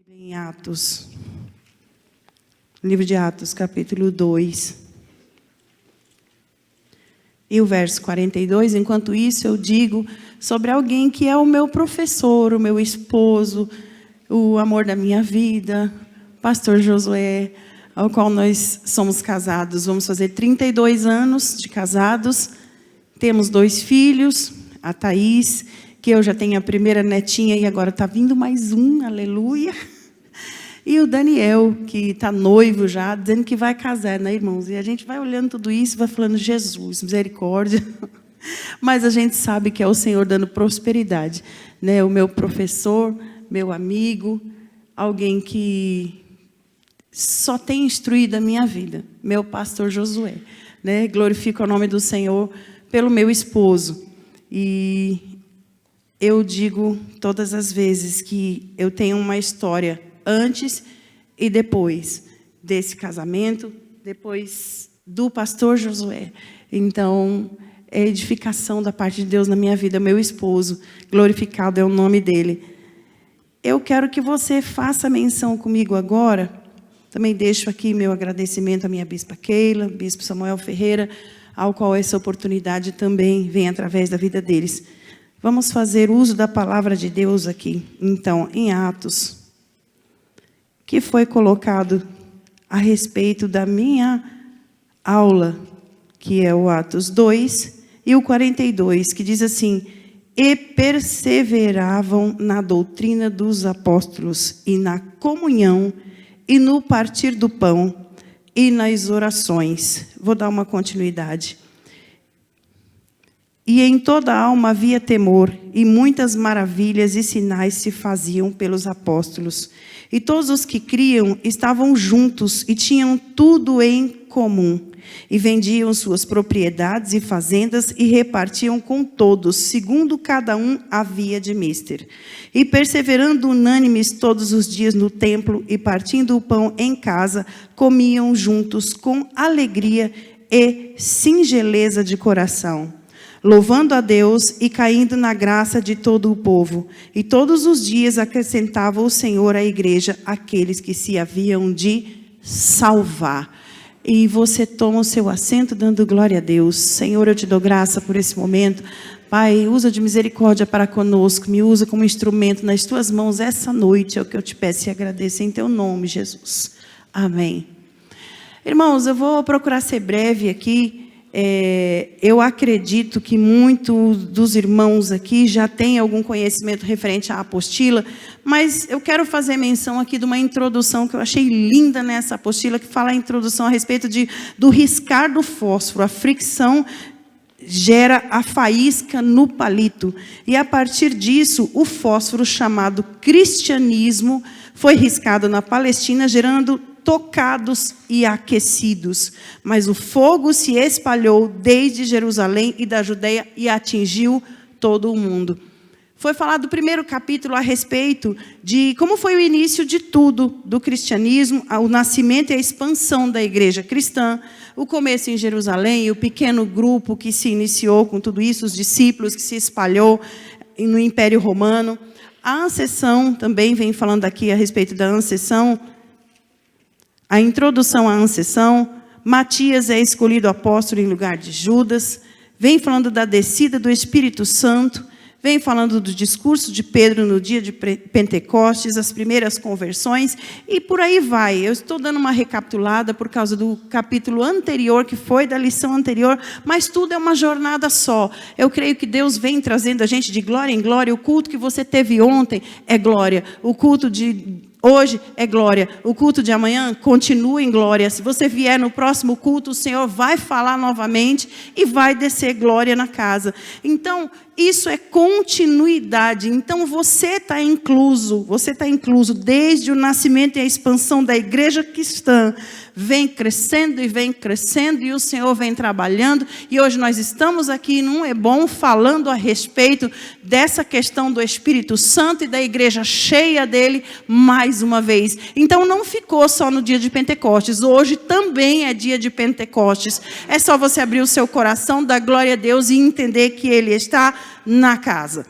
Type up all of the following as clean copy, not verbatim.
Em Atos, livro de Atos, capítulo 2, e o verso 42, enquanto isso eu digo sobre alguém que é o meu professor, o meu esposo, o amor da minha vida, pastor Josué, ao qual nós somos casados. Vamos fazer 32 anos de casados, temos 2 filhos, a Thaís, que eu já tenho a primeira netinha e agora está vindo mais um, aleluia. E o Daniel, que está noivo já, dizendo que vai casar, né, irmãos? E a gente vai olhando tudo isso, vai falando, Jesus, misericórdia. Mas a gente sabe que é o Senhor dando prosperidade, né? O meu professor, meu amigo, alguém que só tem instruído a minha vida, meu pastor Josué, né? Glorifico o nome do Senhor pelo meu esposo. E eu digo todas as vezes que eu tenho uma história antes e depois desse casamento, depois do pastor Josué. Então, é edificação da parte de Deus na minha vida, meu esposo, glorificado é o nome dele. Eu quero que você faça menção comigo agora, também deixo aqui meu agradecimento à minha bispa Keila, bispo Samuel Ferreira, ao qual essa oportunidade também vem através da vida deles. Vamos fazer uso da palavra de Deus aqui, então, em Atos, que foi colocado a respeito da minha aula, que é o Atos 2, e o 42, que diz assim, e perseveravam na doutrina dos apóstolos, e na comunhão, e no partir do pão, e nas orações. Vou dar uma continuidade. E em toda a alma havia temor, e muitas maravilhas e sinais se faziam pelos apóstolos. E todos os que criam estavam juntos e tinham tudo em comum. E vendiam suas propriedades e fazendas e repartiam com todos, segundo cada um havia de mister. E perseverando unânimes todos os dias no templo e partindo o pão em casa, comiam juntos com alegria e singeleza de coração, louvando a Deus e caindo na graça de todo o povo. E todos os dias acrescentava o Senhor à igreja aqueles que se haviam de salvar. E você toma o seu assento dando glória a Deus. Senhor, eu te dou graça por esse momento. Pai, usa de misericórdia para conosco. Me usa como instrumento nas tuas mãos essa noite. É o que eu te peço e agradeço em teu nome, Jesus. Amém. Irmãos, eu vou procurar ser breve aqui. Eu acredito que muitos dos irmãos aqui já têm algum conhecimento referente à apostila, mas eu quero fazer menção aqui de uma introdução que eu achei linda nessa apostila, que fala a introdução a respeito do riscar do fósforo. A fricção gera a faísca no palito. E a partir disso, o fósforo chamado cristianismo foi riscado na Palestina, gerando tocados e aquecidos, mas o fogo se espalhou desde Jerusalém e da Judeia e atingiu todo o mundo. Foi falado no primeiro capítulo a respeito de como foi o início de tudo do cristianismo, o nascimento e a expansão da igreja cristã, o começo em Jerusalém, o pequeno grupo que se iniciou com tudo isso, os discípulos que se espalhou no Império Romano. A ascensão também vem falando aqui a respeito da ascensão. A introdução à ascensão, Matias é escolhido apóstolo em lugar de Judas, vem falando da descida do Espírito Santo, vem falando do discurso de Pedro no dia de Pentecostes, as primeiras conversões, e por aí vai. Eu estou dando uma recapitulada por causa do capítulo anterior, que foi da lição anterior, mas tudo é uma jornada só. Eu creio que Deus vem trazendo a gente de glória em glória. O culto que você teve ontem é glória, o culto de hoje é glória. O culto de amanhã continua em glória. Se você vier no próximo culto, o Senhor vai falar novamente e vai descer glória na casa. Então, isso é continuidade. Então, você está incluso desde o nascimento e a expansão da igreja cristã. Vem crescendo e o Senhor vem trabalhando. E hoje nós estamos aqui num É Bom falando a respeito dessa questão do Espírito Santo e da igreja cheia dele mais uma vez. Então não ficou só no dia de Pentecostes. Hoje também é dia de Pentecostes. É só você abrir o seu coração, dar glória a Deus e entender que ele está na casa.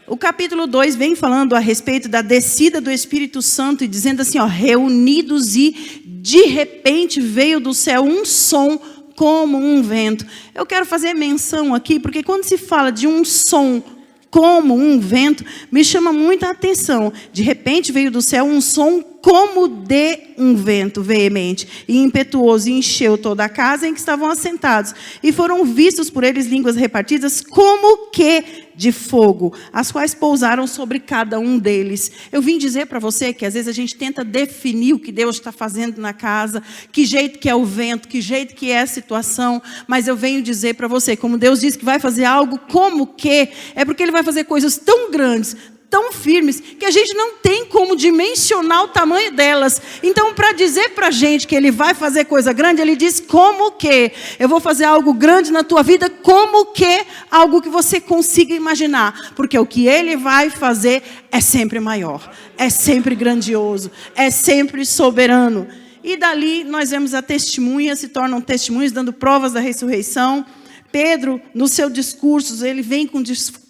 O capítulo 2 vem falando a respeito da descida do Espírito Santo e dizendo assim, ó, reunidos e de repente veio do céu um som como um vento. Eu quero fazer menção aqui, porque quando se fala de um som como um vento, me chama muita atenção. De repente veio do céu um som como de um vento veemente e impetuoso, e encheu toda a casa em que estavam assentados. E foram vistos por eles línguas repartidas como que de fogo, as quais pousaram sobre cada um deles. Eu vim dizer para você que às vezes a gente tenta definir o que Deus está fazendo na casa, que jeito que é o vento, que jeito que é a situação, mas eu venho dizer para você, como Deus diz que vai fazer algo como que, é porque Ele vai fazer coisas tão grandes, tão firmes, que a gente não tem como dimensionar o tamanho delas. Então, para dizer para a gente que Ele vai fazer coisa grande, Ele diz como que. Eu vou fazer algo grande na tua vida, como que algo que você consiga imaginar. Porque o que Ele vai fazer é sempre maior, é sempre grandioso, é sempre soberano. E dali nós vemos a testemunha, se tornam testemunhas, dando provas da ressurreição. Pedro, no seu discurso, ele vem com um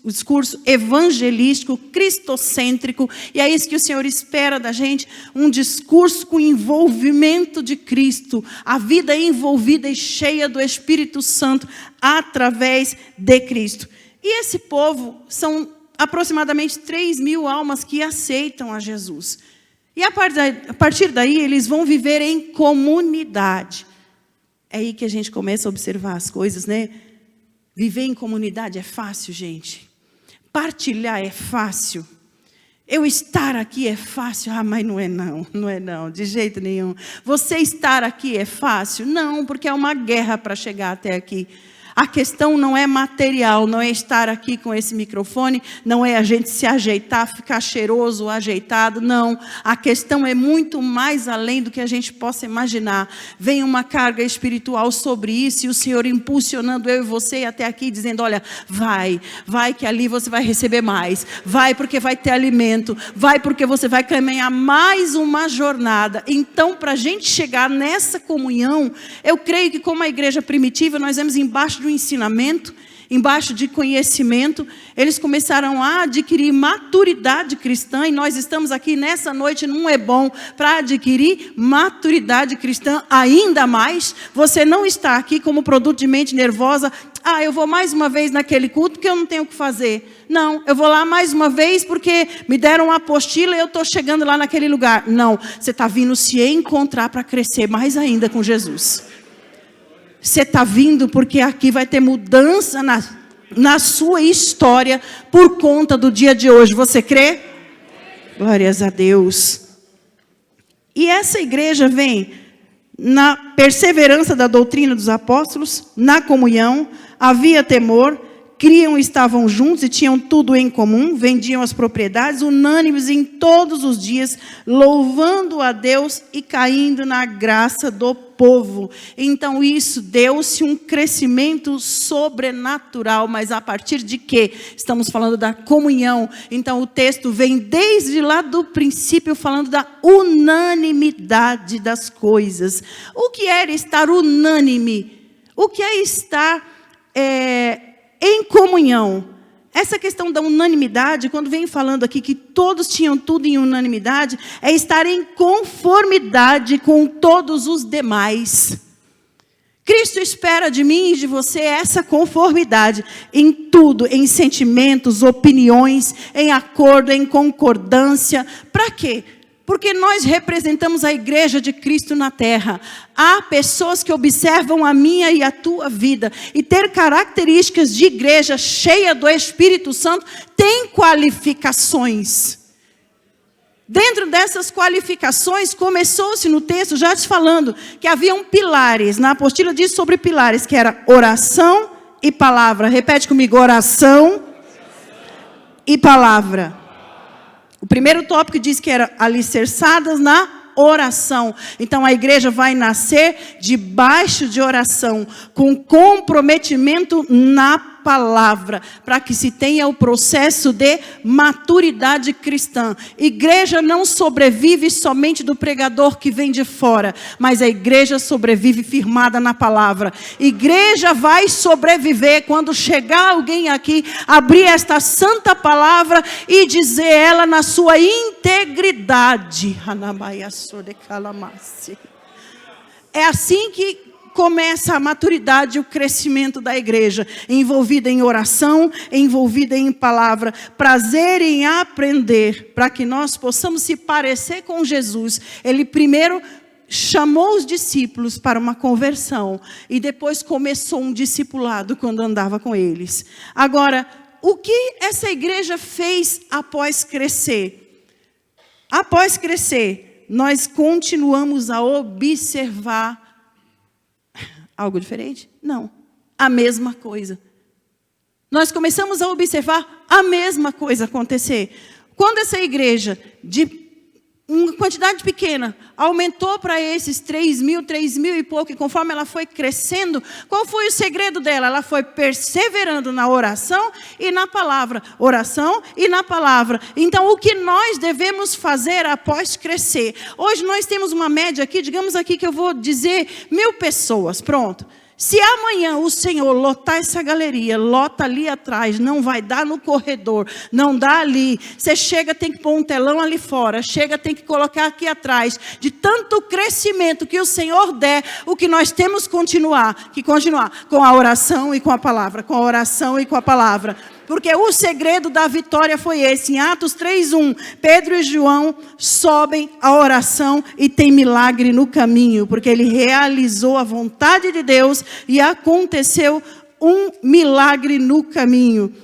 discurso evangelístico, cristocêntrico, e é isso que o Senhor espera da gente, um discurso com envolvimento de Cristo, a vida envolvida e cheia do Espírito Santo, através de Cristo. E esse povo são aproximadamente 3.000 almas que aceitam a Jesus. E a partir daí, eles vão viver em comunidade. É aí que a gente começa a observar as coisas, né? Viver em comunidade é fácil, gente. Partilhar é fácil. Eu estar aqui é fácil. Ah, mas não é não, de jeito nenhum. Você estar aqui é fácil? Não, porque é uma guerra para chegar até aqui. A questão não é material, não é estar aqui com esse microfone, não é a gente se ajeitar, ficar cheiroso, ajeitado, não. A questão é muito mais além do que a gente possa imaginar. Vem uma carga espiritual sobre isso e o Senhor impulsionando eu e você até aqui, dizendo, olha, vai que ali você vai receber mais. Vai porque vai ter alimento, vai porque você vai caminhar mais uma jornada. Então, para a gente chegar nessa comunhão, eu creio que como a igreja primitiva, nós vemos embaixo do ensinamento, embaixo de conhecimento, eles começaram a adquirir maturidade cristã, e nós estamos aqui nessa noite, não é bom, para adquirir maturidade cristã ainda mais. Você não está aqui como produto de mente nervosa, eu vou mais uma vez naquele culto porque eu não tenho o que fazer. Não, eu vou lá mais uma vez porque me deram uma apostila e eu estou chegando lá naquele lugar. Não, você está vindo se encontrar para crescer mais ainda com Jesus. Você está vindo porque aqui vai ter mudança na sua história por conta do dia de hoje. Você crê? Glórias a Deus. E essa igreja vem na perseverança da doutrina dos apóstolos, na comunhão, havia temor, criam e estavam juntos e tinham tudo em comum, vendiam as propriedades, unânimes em todos os dias, louvando a Deus e caindo na graça do povo. Então isso deu-se um crescimento sobrenatural, mas a partir de quê? Estamos falando da comunhão. Então o texto vem desde lá do princípio falando da unanimidade das coisas. O que era estar unânime? O que é estar em comunhão? Essa questão da unanimidade, quando vem falando aqui que todos tinham tudo em unanimidade, é estar em conformidade com todos os demais. Cristo espera de mim e de você essa conformidade em tudo, em sentimentos, opiniões, em acordo, em concordância. Para quê? Porque nós representamos a igreja de Cristo na terra. Há pessoas que observam a minha e a tua vida. E ter características de igreja cheia do Espírito Santo tem qualificações. Dentro dessas qualificações, começou-se no texto já te falando que haviam pilares. Na apostila diz sobre pilares, que era oração e palavra. Repete comigo, oração e palavra. O primeiro tópico diz que era alicerçadas na oração. Então a igreja vai nascer debaixo de oração, com comprometimento na palavra, para que se tenha o processo de maturidade cristã. Igreja não sobrevive somente do pregador que vem de fora, mas a igreja sobrevive firmada na palavra. Igreja vai sobreviver quando chegar alguém aqui, abrir esta santa palavra e dizer ela na sua integridade. É assim que começa a maturidade e o crescimento da igreja, envolvida em oração, envolvida em palavra, prazer em aprender, para que nós possamos se parecer com Jesus. Ele primeiro chamou os discípulos para uma conversão e depois começou um discipulado quando andava com eles. Agora, o que essa igreja fez após crescer? Após crescer, nós continuamos a observar algo diferente? Não. A mesma coisa. Nós começamos a observar a mesma coisa acontecer. Quando essa igreja, de uma quantidade pequena, aumentou para esses 3.000 e pouco, e conforme ela foi crescendo, qual foi o segredo dela? Ela foi perseverando na oração e na palavra. Oração e na palavra. Então, o que nós devemos fazer após crescer? Hoje nós temos uma média aqui, digamos aqui que eu vou dizer 1.000 pessoas, pronto. Se amanhã o Senhor lotar essa galeria, lota ali atrás, não vai dar no corredor, não dá ali. Você chega, tem que pôr um telão ali fora, chega, tem que colocar aqui atrás. De tanto crescimento que o Senhor der, o que nós temos que continuar com a oração e com a palavra, com a oração e com a palavra. Porque o segredo da vitória foi esse. Em Atos 3:1, Pedro e João sobem a oração e tem milagre no caminho. Porque ele realizou a vontade de Deus e aconteceu um milagre no caminho.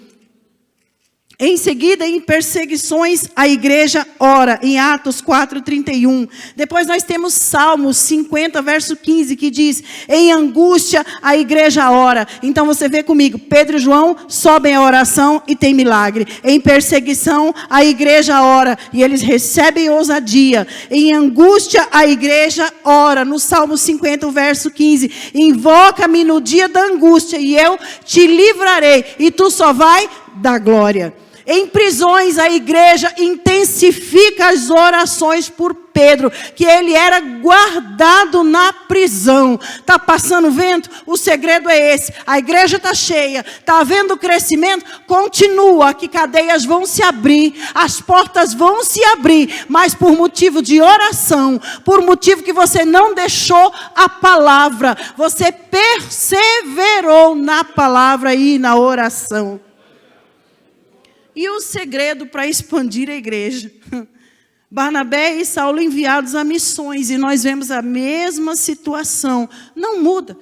Em seguida, em perseguições, a igreja ora, em Atos 4:31. Depois nós temos Salmos 50, verso 15, que diz, em angústia, a igreja ora. Então você vê comigo, Pedro e João sobem a oração e tem milagre. Em perseguição, a igreja ora e eles recebem ousadia. Em angústia, a igreja ora. No Salmo 50, verso 15, invoca-me no dia da angústia e eu te livrarei e tu só vai dar glória. Em prisões, a igreja intensifica as orações por Pedro, que ele era guardado na prisão. Está passando vento? O segredo é esse. A igreja está cheia, está havendo crescimento, continua, que cadeias vão se abrir, as portas vão se abrir, mas por motivo de oração, por motivo que você não deixou a palavra, você perseverou na palavra e na oração. E o segredo para expandir a igreja? Barnabé e Saulo enviados a missões. E nós vemos a mesma situação. Não muda.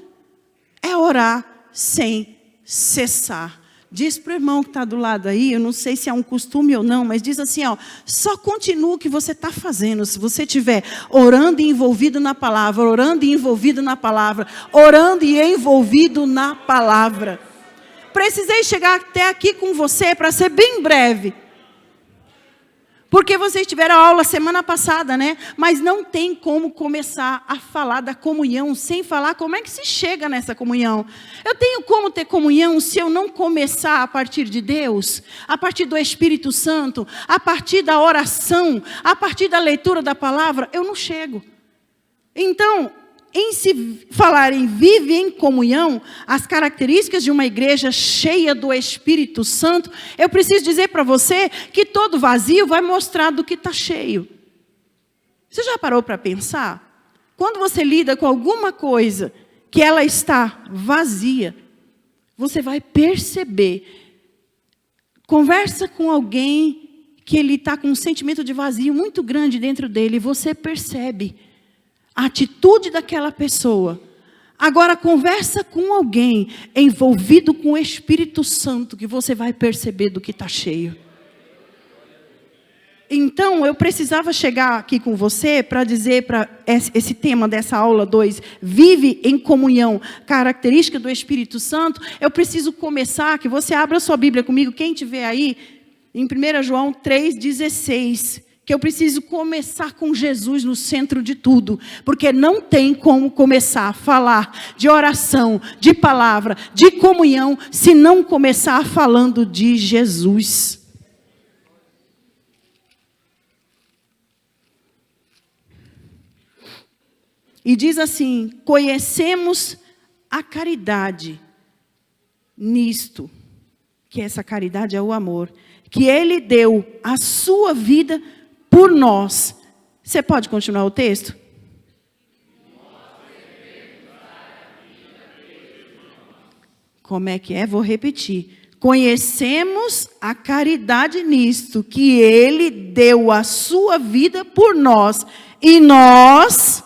É orar sem cessar. Diz para o irmão que está do lado aí, eu não sei se é um costume ou não, mas diz assim, ó, só continua o que você está fazendo. Se você estiver orando e envolvido na palavra, orando e envolvido na palavra, orando e envolvido na palavra. Precisei chegar até aqui com você para ser bem breve. Porque vocês tiveram aula semana passada, né? Mas não tem como começar a falar da comunhão sem falar como é que se chega nessa comunhão. Eu tenho como ter comunhão se eu não começar a partir de Deus, a partir do Espírito Santo, a partir da oração, a partir da leitura da palavra, eu não chego. Então, em se falar em vive em comunhão, as características de uma igreja cheia do Espírito Santo, eu preciso dizer para você que todo vazio vai mostrar do que está cheio. Você já parou para pensar? Quando você lida com alguma coisa que ela está vazia, você vai perceber. Conversa com alguém que ele está com um sentimento de vazio muito grande dentro dele, e você percebe a atitude daquela pessoa. Agora conversa com alguém envolvido com o Espírito Santo, que você vai perceber do que está cheio. Então, eu precisava chegar aqui com você para dizer para esse tema dessa aula 2, vive em comunhão, característica do Espírito Santo. Eu preciso começar, que você abra sua Bíblia comigo, quem tiver aí, em 1 João 3,16, que eu preciso começar com Jesus no centro de tudo, porque não tem como começar a falar de oração, de palavra, de comunhão, se não começar falando de Jesus. E diz assim: conhecemos a caridade nisto, que essa caridade é o amor, que Ele deu a sua vida por nós. Você pode continuar o texto? Como é que é? Vou repetir. Conhecemos a caridade nisto, que Ele deu a sua vida por nós, e nós...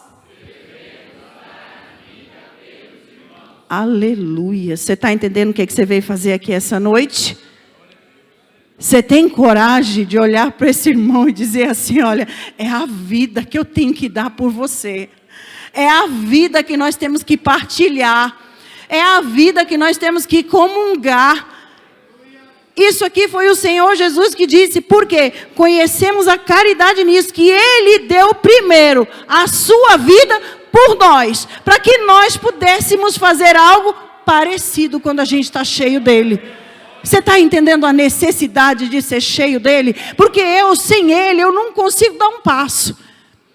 Aleluia. Você está entendendo o que você veio fazer aqui essa noite? Você tem coragem de olhar para esse irmão e dizer assim: olha, é a vida que eu tenho que dar por você. É a vida que nós temos que partilhar. É a vida que nós temos que comungar. Isso aqui foi o Senhor Jesus que disse, porque conhecemos a caridade nisso, que Ele deu primeiro a sua vida por nós, para que nós pudéssemos fazer algo parecido quando a gente está cheio dEle. Você está entendendo a necessidade de ser cheio dEle? Porque eu, sem Ele, eu não consigo dar um passo.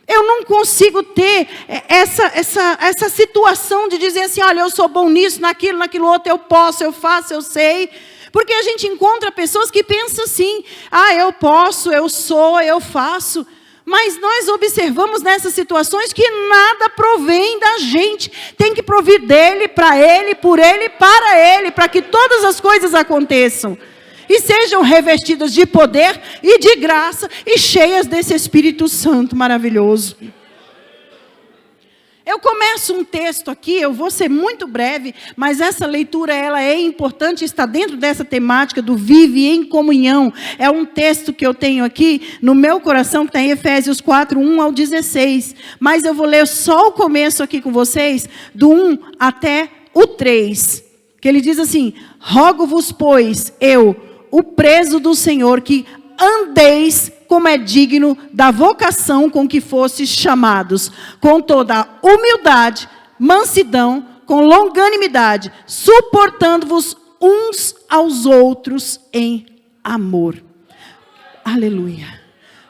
Eu não consigo ter essa situação de dizer assim: olha, eu sou bom nisso, naquilo outro, eu posso, eu faço, eu sei. Porque a gente encontra pessoas que pensam assim: ah, eu posso, eu sou, eu faço. Mas nós observamos nessas situações que nada provém da gente. Tem que provir dele, para ele, por ele, para ele, para que todas as coisas aconteçam. E sejam revestidas de poder e de graça e cheias desse Espírito Santo maravilhoso. Eu começo um texto aqui, eu vou ser muito breve, mas essa leitura ela é importante, está dentro dessa temática do vive em comunhão. É um texto que eu tenho aqui no meu coração, que está em Efésios 4, 1 ao 16. Mas eu vou ler só o começo aqui com vocês, do 1 até o 3. Que ele diz assim: rogo-vos, pois, eu, o preso do Senhor, que andeis como é digno da vocação com que fostes chamados, com toda a humildade, mansidão, com longanimidade, suportando-vos uns aos outros em amor. Aleluia.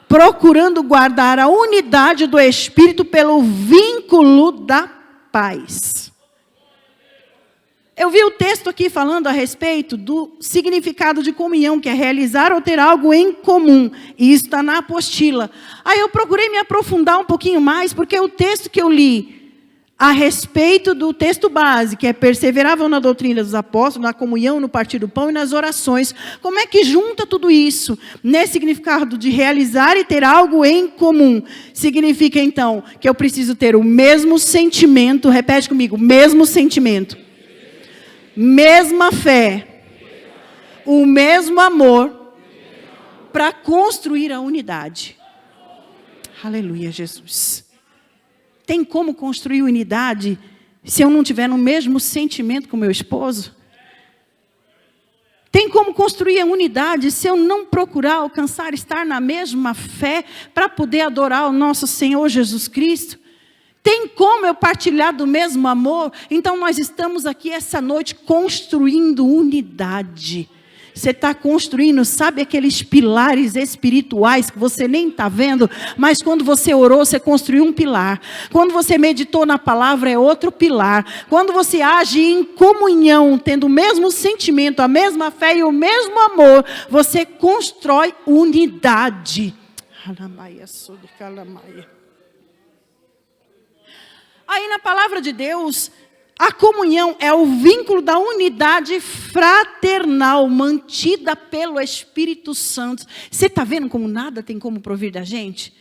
Procurando guardar a unidade do Espírito pelo vínculo da paz. Eu vi o texto aqui falando a respeito do significado de comunhão, que é realizar ou ter algo em comum. E isso está na apostila. Aí eu procurei me aprofundar um pouquinho mais, porque o texto que eu li a respeito do texto base, que é perseveravam na doutrina dos apóstolos, na comunhão, no partir do pão e nas orações. Como é que junta tudo isso? Nesse significado de realizar e ter algo em comum. Significa então que eu preciso ter o mesmo sentimento, repete comigo, mesmo sentimento. Mesma fé, o mesmo amor, para construir a unidade. Aleluia, Jesus. Tem como construir unidade se eu não tiver no mesmo sentimento com meu esposo? Tem como construir a unidade se eu não procurar alcançar, estar na mesma fé para poder adorar o nosso Senhor Jesus Cristo? Tem como eu partilhar do mesmo amor? Então nós estamos aqui essa noite construindo unidade. Você está construindo, sabe aqueles pilares espirituais que você nem está vendo? Mas quando você orou, você construiu um pilar. Quando você meditou na palavra, é outro pilar. Quando você age em comunhão, tendo o mesmo sentimento, a mesma fé e o mesmo amor, você constrói unidade. Aí na palavra de Deus, a comunhão é o vínculo da unidade fraternal, mantida pelo Espírito Santo. Você está vendo como nada tem como provir da gente?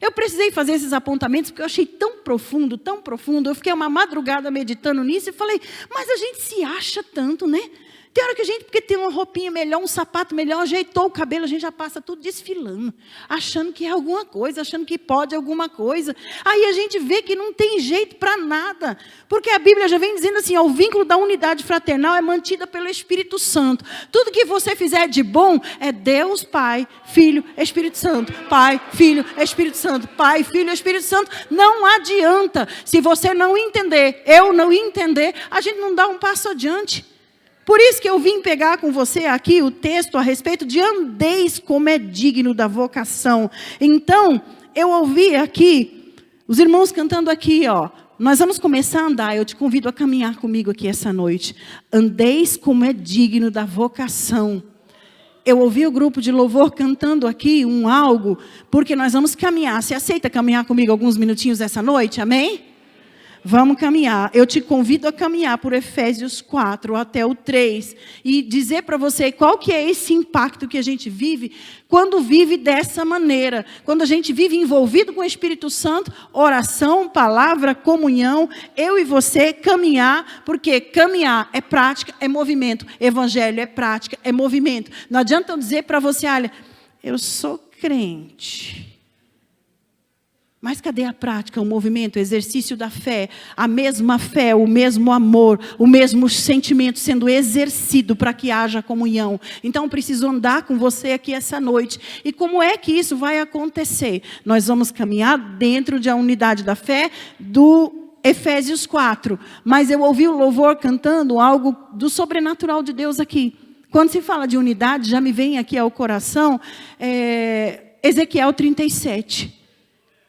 Eu precisei fazer esses apontamentos porque eu achei tão profundo, tão profundo. Eu fiquei uma madrugada meditando nisso e falei, mas a gente se acha tanto, né? Tem hora que a gente, porque tem uma roupinha melhor, um sapato melhor, ajeitou o cabelo, a gente já passa tudo desfilando, achando que é alguma coisa, achando que pode alguma coisa. Aí a gente vê que não tem jeito para nada, porque a Bíblia já vem dizendo assim, ó, o vínculo da unidade fraternal é mantida pelo Espírito Santo. Tudo que você fizer de bom é Deus, Pai, Filho, Espírito Santo. Pai, Filho, Espírito Santo. Pai, Filho, Espírito Santo. Não adianta. Se você não entender, eu não entender, a gente não dá um passo adiante. Por isso que eu vim pegar com você aqui o texto a respeito de andeis como é digno da vocação. Então, eu ouvi aqui, os irmãos cantando aqui, ó. Nós vamos começar a andar, eu te convido a caminhar comigo aqui essa noite. Andeis como é digno da vocação. Eu ouvi o grupo de louvor cantando aqui algo, porque nós vamos caminhar. Você aceita caminhar comigo alguns minutinhos essa noite? Amém? Vamos caminhar. Eu te convido a caminhar por Efésios 4 até o 3 e dizer para você qual que é esse impacto que a gente vive quando vive dessa maneira. Quando a gente vive envolvido com o Espírito Santo, oração, palavra, comunhão, eu e você caminhar, porque caminhar é prática, é movimento. Evangelho é prática, é movimento. Não adianta eu dizer para você, olha, eu sou crente. Mas cadê a prática, o movimento, o exercício da fé? A mesma fé, o mesmo amor, o mesmo sentimento sendo exercido para que haja comunhão. Então, eu preciso andar com você aqui essa noite. E como é que isso vai acontecer? Nós vamos caminhar dentro da unidade da fé do Efésios 4. Mas eu ouvi o louvor cantando algo do sobrenatural de Deus aqui. Quando se fala de unidade, já me vem aqui ao coração Ezequiel 37.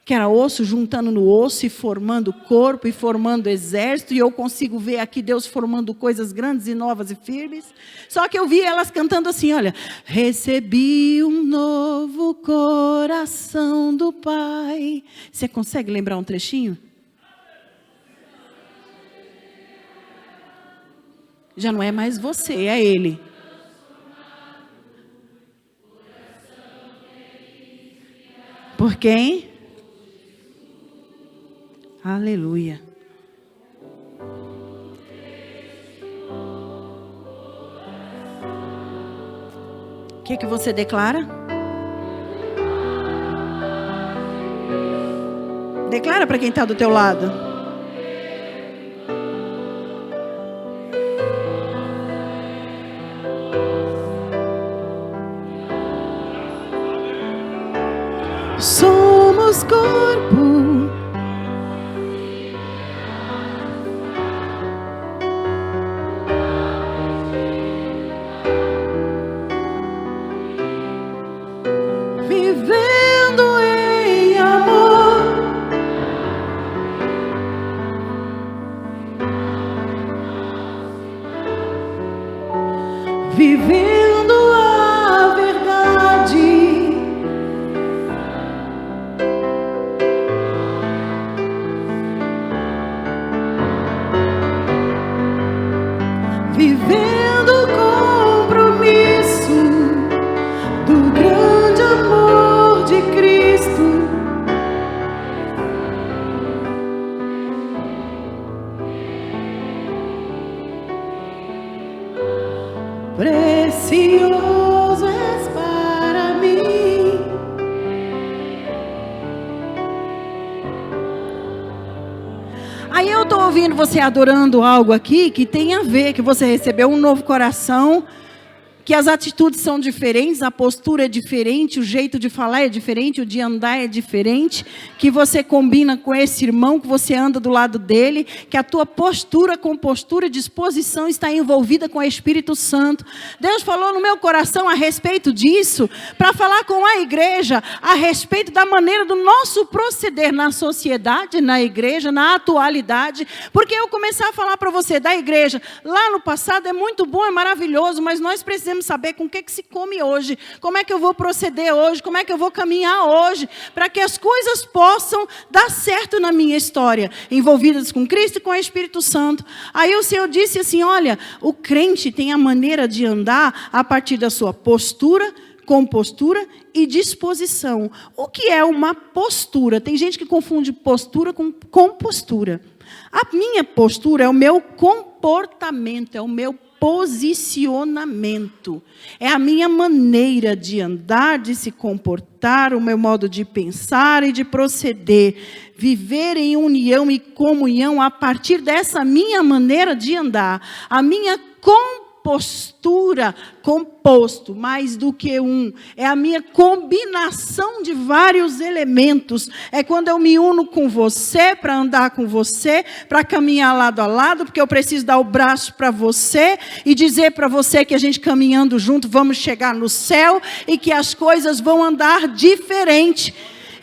Que era osso juntando no osso e formando corpo e formando exército. E eu consigo ver aqui Deus formando coisas grandes e novas e firmes. Só que eu vi elas cantando assim, olha. Recebi um novo coração do Pai. Você consegue lembrar um trechinho? Já não é mais você, é Ele. Por quem? Aleluia. O que você declara? Declara para quem está do teu lado. Somos corpo. Vivendo a verdade, vivendo o compromisso do grande amor de Cristo. Precioso és para mim. Aí eu estou ouvindo você adorando algo aqui que tem a ver, que você recebeu um novo coração, que as atitudes são diferentes, a postura é diferente, o jeito de falar é diferente, o de andar é diferente, que você combina com esse irmão, que você anda do lado dele, que a tua postura, compostura, disposição está envolvida com o Espírito Santo. Deus falou no meu coração a respeito disso, para falar com a igreja, a respeito da maneira do nosso proceder na sociedade, na igreja, na atualidade, porque eu começar a falar para você da igreja, lá no passado é muito bom, é maravilhoso, mas nós precisamos saber com o que se come hoje, como é que eu vou proceder hoje, como é que eu vou caminhar hoje, para que as coisas possam dar certo na minha história, envolvidas com Cristo e com o Espírito Santo. Aí o Senhor disse assim, olha, o crente tem a maneira de andar a partir da sua postura, compostura e disposição. O que é uma postura? Tem gente que confunde postura com compostura. A minha postura é o meu comportamento, é o meu posicionamento. É a minha maneira de andar, de se comportar, o meu modo de pensar e de proceder. Viver em união e comunhão a partir dessa minha maneira de andar. A minha compostura, composto, mais do que um. É a minha combinação de vários elementos. É quando eu me uno com você, para andar com você, para caminhar lado a lado, porque eu preciso dar o braço para você e dizer para você que a gente caminhando junto vamos chegar no céu e que as coisas vão andar diferente.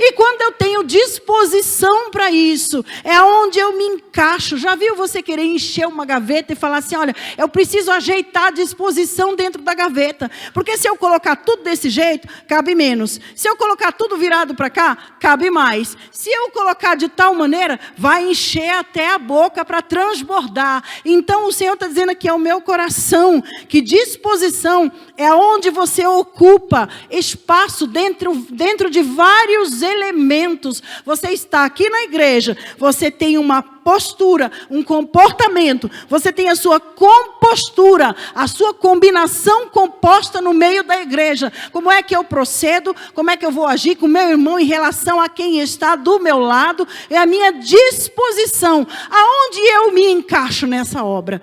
E quando eu tenho disposição para isso, é onde eu me encaixo. Já viu você querer encher uma gaveta e falar assim, olha, eu preciso ajeitar a disposição dentro da gaveta. Porque se eu colocar tudo desse jeito, cabe menos. Se eu colocar tudo virado para cá, cabe mais. Se eu colocar de tal maneira, vai encher até a boca para transbordar. Então o Senhor está dizendo aqui ao meu coração, que disposição é onde você ocupa espaço dentro de vários elementos. Você está aqui na igreja, você tem uma postura, um comportamento, você tem a sua compostura, a sua combinação composta no meio da igreja. Como é que eu procedo, como é que eu vou agir com meu irmão em relação a quem está do meu lado, é a minha disposição. Aonde eu me encaixo nessa obra?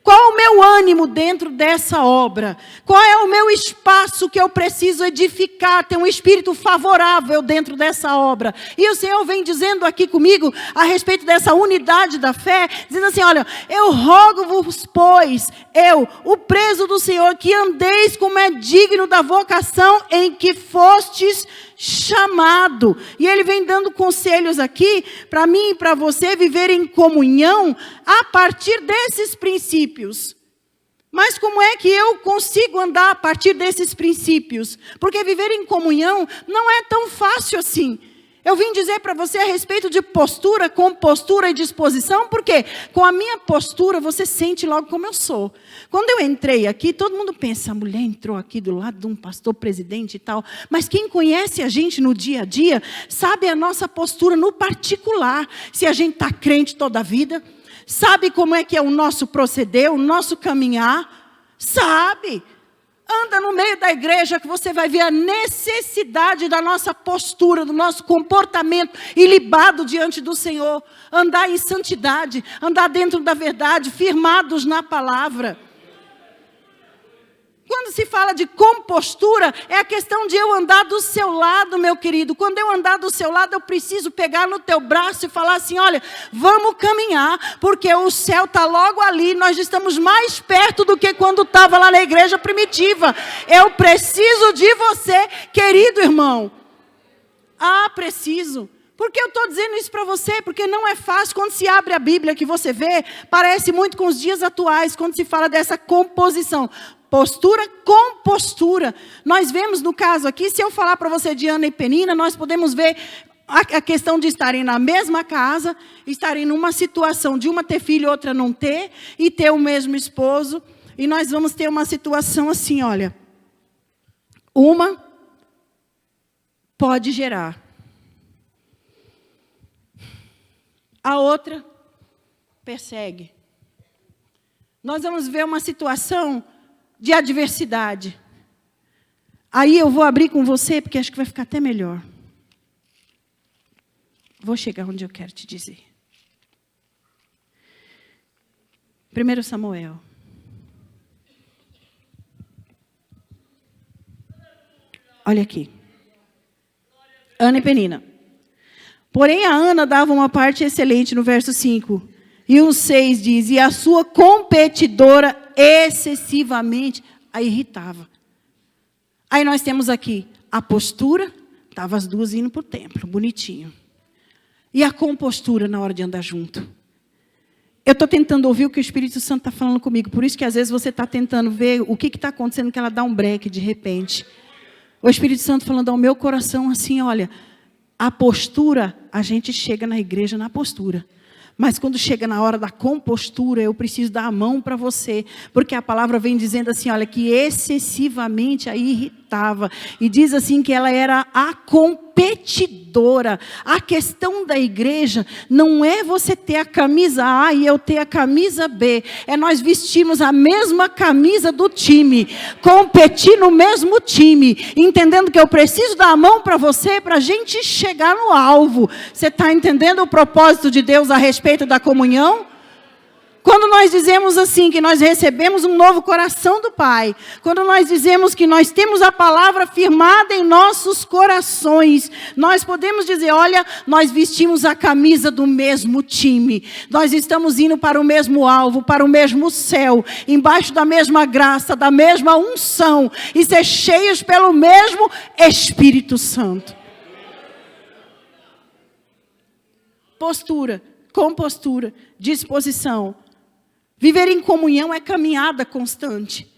Qual é o meu ânimo dentro dessa obra? Qual é o meu espaço que eu preciso edificar, ter um espírito favorável dentro dessa obra? E o Senhor vem dizendo aqui comigo, a respeito dessa unidade da fé, dizendo assim, olha, eu rogo-vos, pois, eu, o preso do Senhor, que andeis como é digno da vocação em que fostes chamado. E ele vem dando conselhos aqui, para mim e para você, viver em comunhão, a partir desses princípios. Mas como é que eu consigo andar a partir desses princípios? Porque viver em comunhão não é tão fácil assim. Eu vim dizer para você a respeito de postura, compostura e disposição, porque com a minha postura você sente logo como eu sou. Quando eu entrei aqui, todo mundo pensa, a mulher entrou aqui do lado de um pastor presidente e tal. Mas quem conhece a gente no dia a dia, sabe a nossa postura no particular. Se a gente está crente toda a vida, sabe como é que é o nosso proceder, o nosso caminhar, sabe. Anda no meio da igreja que você vai ver a necessidade da nossa postura, do nosso comportamento ilibado diante do Senhor. Andar em santidade, andar dentro da verdade, firmados na palavra. Quando se fala de compostura, é a questão de eu andar do seu lado, meu querido. Quando eu andar do seu lado, eu preciso pegar no teu braço e falar assim, olha, vamos caminhar, porque o céu está logo ali, nós estamos mais perto do que quando estava lá na igreja primitiva. Eu preciso de você, querido irmão. Ah, preciso. Por que eu estou dizendo isso para você? Porque não é fácil. Quando se abre a Bíblia que você vê, parece muito com os dias atuais, quando se fala dessa composição. Postura com postura. Nós vemos no caso aqui, se eu falar para você de Ana e Penina, nós podemos ver a questão de estarem na mesma casa, estarem numa situação de uma ter filho e outra não ter, e ter o mesmo esposo. E nós vamos ter uma situação assim, olha. Uma pode gerar. A outra persegue. Nós vamos ver uma situação de adversidade. Aí eu vou abrir com você, porque acho que vai ficar até melhor. Vou chegar onde eu quero te dizer. 1 Samuel. Olha aqui. Ana e Penina. Porém, a Ana dava uma parte excelente no verso 5. E o 6 diz, e a sua competidora excessivamente a irritava. Aí nós temos aqui a postura, estavam as duas indo para o templo, bonitinho. E a compostura na hora de andar junto. Eu estou tentando ouvir o que o Espírito Santo está falando comigo, por isso que às vezes você está tentando ver o que está acontecendo, que ela dá um break de repente. O Espírito Santo falando ao meu coração assim, olha, a postura, a gente chega na igreja na postura. Mas quando chega na hora da compostura, eu preciso dar a mão para você. Porque a palavra vem dizendo assim, olha, que excessivamente a irritava. E diz assim que ela era a compostura. competidora. A questão da igreja não é você ter a camisa A e eu ter a camisa B. É nós vestirmos a mesma camisa do time, competir no mesmo time, entendendo que eu preciso dar a mão para você para a gente chegar no alvo. Você está entendendo o propósito de Deus a respeito da comunhão? Quando nós dizemos assim, que nós recebemos um novo coração do Pai, quando nós dizemos que nós temos a palavra firmada em nossos corações, nós podemos dizer, olha, nós vestimos a camisa do mesmo time, nós estamos indo para o mesmo alvo, para o mesmo céu, embaixo da mesma graça, da mesma unção, e ser cheios pelo mesmo Espírito Santo. Postura, compostura, disposição. Viver em comunhão é caminhada constante.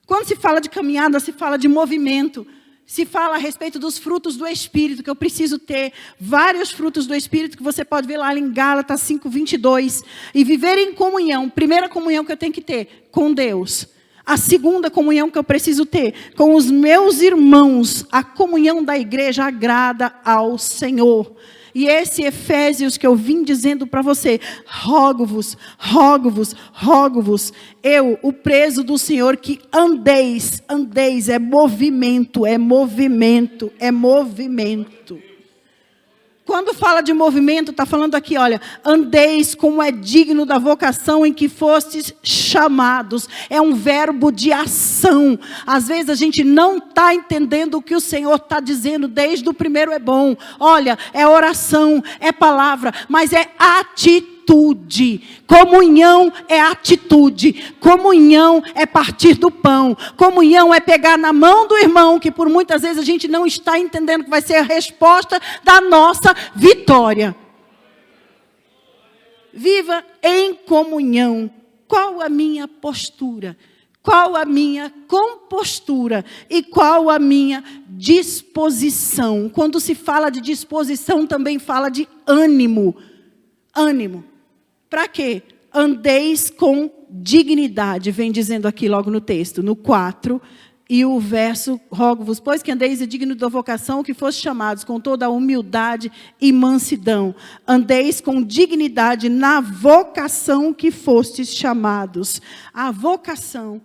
Quando se fala de caminhada, se fala de movimento. Se fala a respeito dos frutos do Espírito, que eu preciso ter vários frutos do Espírito, que você pode ver lá em Gálatas 5:22. E viver em comunhão, primeira comunhão que eu tenho que ter, com Deus. A segunda comunhão que eu preciso ter, com os meus irmãos. A comunhão da igreja agrada ao Senhor. E esse Efésios que eu vim dizendo para você, rogo-vos, rogo-vos, rogo-vos, eu, o preso do Senhor, que andeis, andeis, é movimento, é movimento, é movimento. Quando fala de movimento, está falando aqui, olha, andeis como é digno da vocação em que fostes chamados. É um verbo de ação. Às vezes a gente não está entendendo o que o Senhor está dizendo, desde o primeiro é bom. Olha, é oração, é palavra, mas é atitude. Comunhão é atitude. Comunhão é partir do pão. Comunhão é pegar na mão do irmão, que por muitas vezes a gente não está entendendo que vai ser a resposta da nossa vitória. Viva em comunhão. Qual a minha postura? Qual a minha compostura? E qual a minha disposição? Quando se fala de disposição, também fala de ânimo. Ânimo. Para quê? Andeis com dignidade, vem dizendo aqui logo no texto, no 4, e o verso, rogo-vos, pois que andeis digno da vocação, que foste chamados com toda a humildade e mansidão. Andeis com dignidade na vocação que fostes chamados. A vocação.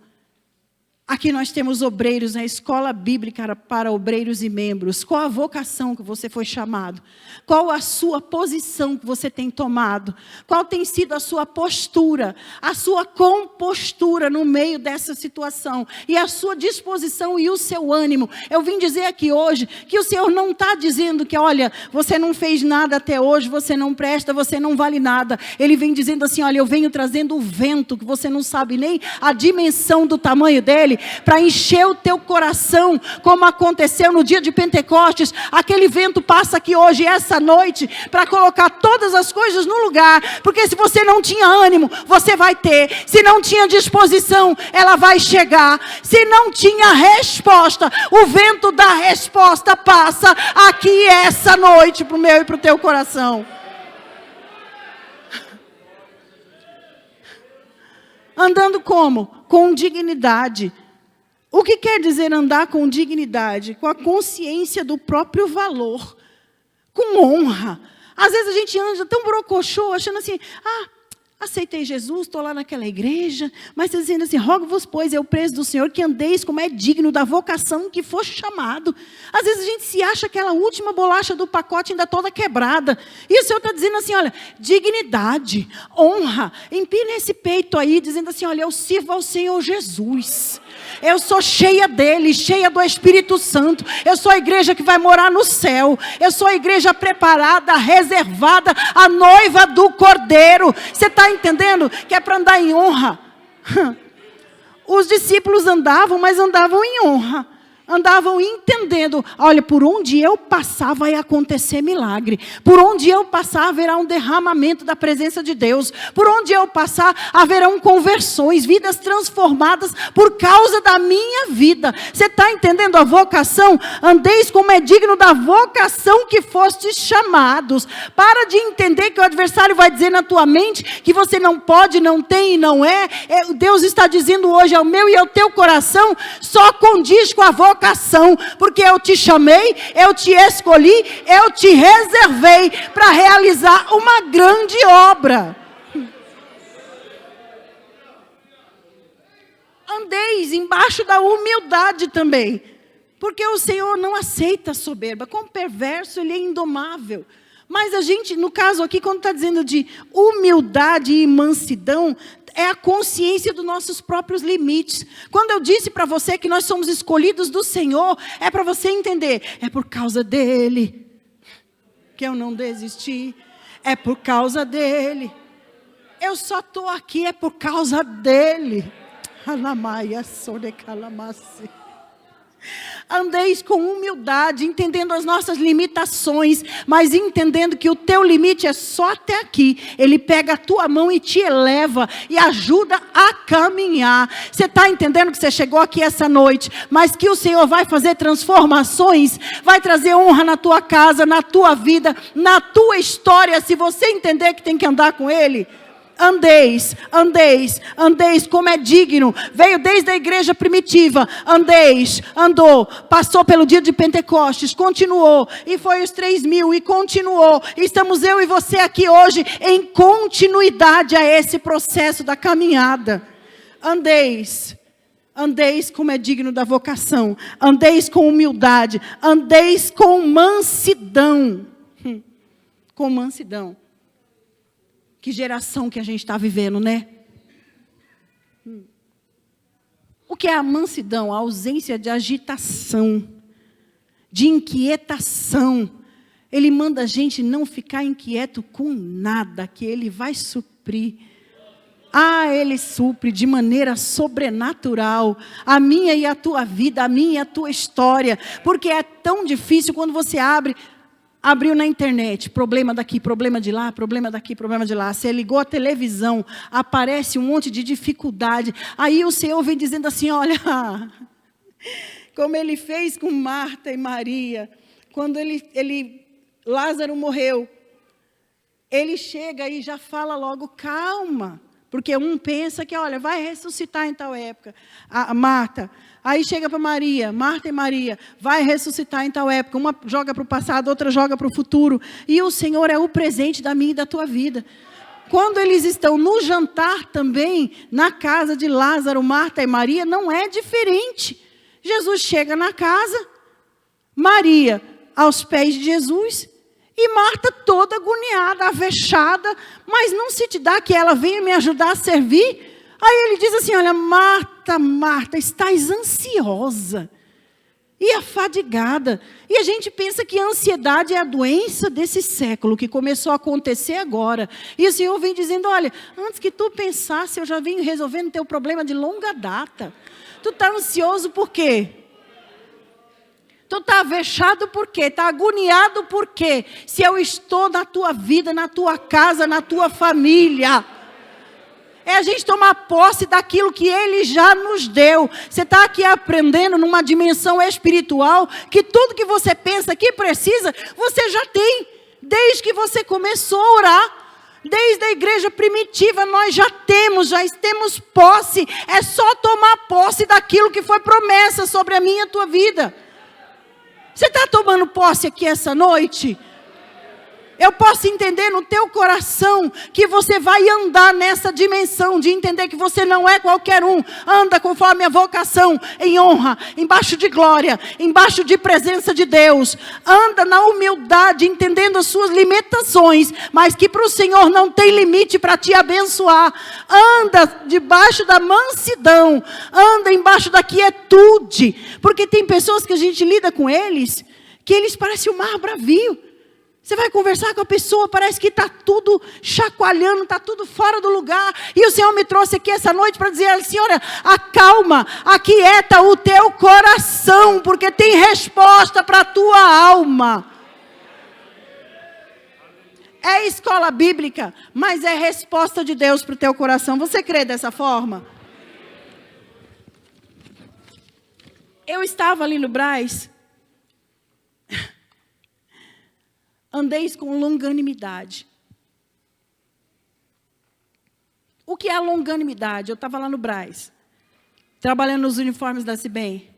Aqui nós temos obreiros na escola bíblica para obreiros e membros. Qual a vocação que você foi chamado? Qual a sua posição que você tem tomado? Qual tem sido a sua postura, a sua compostura no meio dessa situação? E a sua disposição e o seu ânimo? Eu vim dizer aqui hoje que o Senhor não está dizendo que, olha, você não fez nada até hoje, você não presta, você não vale nada. Ele vem dizendo assim, olha, eu venho trazendo o vento, que você não sabe nem a dimensão do tamanho dele, para encher o teu coração, como aconteceu no dia de Pentecostes. Aquele vento passa aqui hoje, essa noite, para colocar todas as coisas no lugar, porque se você não tinha ânimo, você vai ter. Se não tinha disposição, ela vai chegar. Se não tinha resposta, o vento da resposta passa aqui essa noite, para o meu e para o teu coração. Andando como? Com dignidade. O que quer dizer andar com dignidade? Com a consciência do próprio valor. Com honra. Às vezes a gente anda tão brocochô, achando assim, aceitei Jesus, estou lá naquela igreja, mas está dizendo assim, rogo-vos, pois, eu preso do Senhor, que andeis como é digno da vocação que foste chamado. Às vezes a gente se acha aquela última bolacha do pacote ainda toda quebrada. E o Senhor está dizendo assim, olha, dignidade, honra, empina esse peito aí, dizendo assim, olha, eu sirvo ao Senhor Jesus. Eu sou cheia dele, cheia do Espírito Santo. Eu sou a igreja que vai morar no céu. Eu sou a igreja preparada, reservada, a noiva do Cordeiro. Você está entendendo que é para andar em honra? Os discípulos andavam, mas andavam em honra. Andavam entendendo, olha, por onde eu passar vai acontecer milagre. Por onde eu passar haverá um derramamento da presença de Deus. Por onde eu passar haverão conversões, vidas transformadas por causa da minha vida. Você está entendendo a vocação? Andeis como é digno da vocação que fostes chamados. Para de entender que o adversário vai dizer na tua mente que você não pode, não tem e não é. Deus está dizendo hoje ao meu e ao teu coração, só condiz com a vocação vocação, porque eu te chamei, eu te escolhi, eu te reservei para realizar uma grande obra. Andeis embaixo da humildade também, porque o Senhor não aceita a soberba. Como perverso, ele é indomável. Mas a gente, no caso aqui, quando está dizendo de humildade e mansidão, é a consciência dos nossos próprios limites. Quando eu disse para você que nós somos escolhidos do Senhor, é para você entender, é por causa dEle que eu não desisti, é por causa dEle. Eu só estou aqui, é por causa dEle. Andeis com humildade, entendendo as nossas limitações, mas entendendo que o teu limite é só até aqui. Ele pega a tua mão e te eleva e ajuda a caminhar. Você está entendendo que você chegou aqui essa noite, mas que o Senhor vai fazer transformações, vai trazer honra na tua casa, na tua vida, na tua história, se você entender que tem que andar com Ele. Andeis, andeis, andeis como é digno. Veio desde a igreja primitiva. Andeis, andou, passou pelo dia de Pentecostes, continuou, e foi os 3.000 e continuou. Estamos eu e você aqui hoje em continuidade a esse processo da caminhada. Andeis, andeis como é digno da vocação. Andeis com humildade, andeis com mansidão. Com mansidão. Que geração que a gente está vivendo, né? O que é a mansidão? A ausência de agitação, de inquietação. Ele manda a gente não ficar inquieto com nada, que Ele vai suprir. Ele supre de maneira sobrenatural a minha e a tua vida, a minha e a tua história. Porque é tão difícil quando você abriu na internet, problema daqui, problema de lá, problema daqui, problema de lá. Você ligou a televisão, aparece um monte de dificuldade. Aí o Senhor vem dizendo assim, olha, como Ele fez com Marta e Maria, quando Lázaro morreu, Ele chega e já fala logo, calma. Porque um pensa que, olha, vai ressuscitar em tal época. A Marta, aí chega para Maria, Marta e Maria, vai ressuscitar em tal época. Uma joga para o passado, outra joga para o futuro. E o Senhor é o presente da minha e da tua vida. Quando eles estão no jantar também, na casa de Lázaro, Marta e Maria, não é diferente. Jesus chega na casa, Maria aos pés de Jesus, e Marta toda agoniada, avexada, mas não se te dá que ela venha me ajudar a servir? Aí ele diz assim, olha, Marta, Marta, estás ansiosa e afadigada. E a gente pensa que a ansiedade é a doença desse século, que começou a acontecer agora. E o Senhor vem dizendo, olha, antes que tu pensasse, eu já venho resolvendo teu problema de longa data. Tu está ansioso por quê? Tu está avexado por quê? Está agoniado por quê? Se eu estou na tua vida, na tua casa, na tua família. É a gente tomar posse daquilo que Ele já nos deu. Você está aqui aprendendo numa dimensão espiritual, que tudo que você pensa que precisa, você já tem. Desde que você começou a orar. Desde a igreja primitiva nós já temos posse. É só tomar posse daquilo que foi promessa sobre a minha e a tua vida. Você está tomando posse aqui essa noite? Eu posso entender no teu coração que você vai andar nessa dimensão de entender que você não é qualquer um. Anda conforme a vocação, em honra, embaixo de glória, embaixo de presença de Deus. Anda na humildade, entendendo as suas limitações, mas que para o Senhor não tem limite para te abençoar. Anda debaixo da mansidão, anda embaixo da quietude, porque tem pessoas que a gente lida com eles, que eles parecem um mar bravio. Você vai conversar com a pessoa, parece que está tudo chacoalhando, está tudo fora do lugar. E o Senhor me trouxe aqui essa noite para dizer assim, olha, acalma, aquieta o teu coração, porque tem resposta para a tua alma. É escola bíblica, mas é resposta de Deus para o teu coração. Você crê dessa forma? Eu estava ali no Brás. Andeis com longanimidade. O que é a longanimidade? Eu estava lá no Brás, trabalhando nos uniformes da Cibem.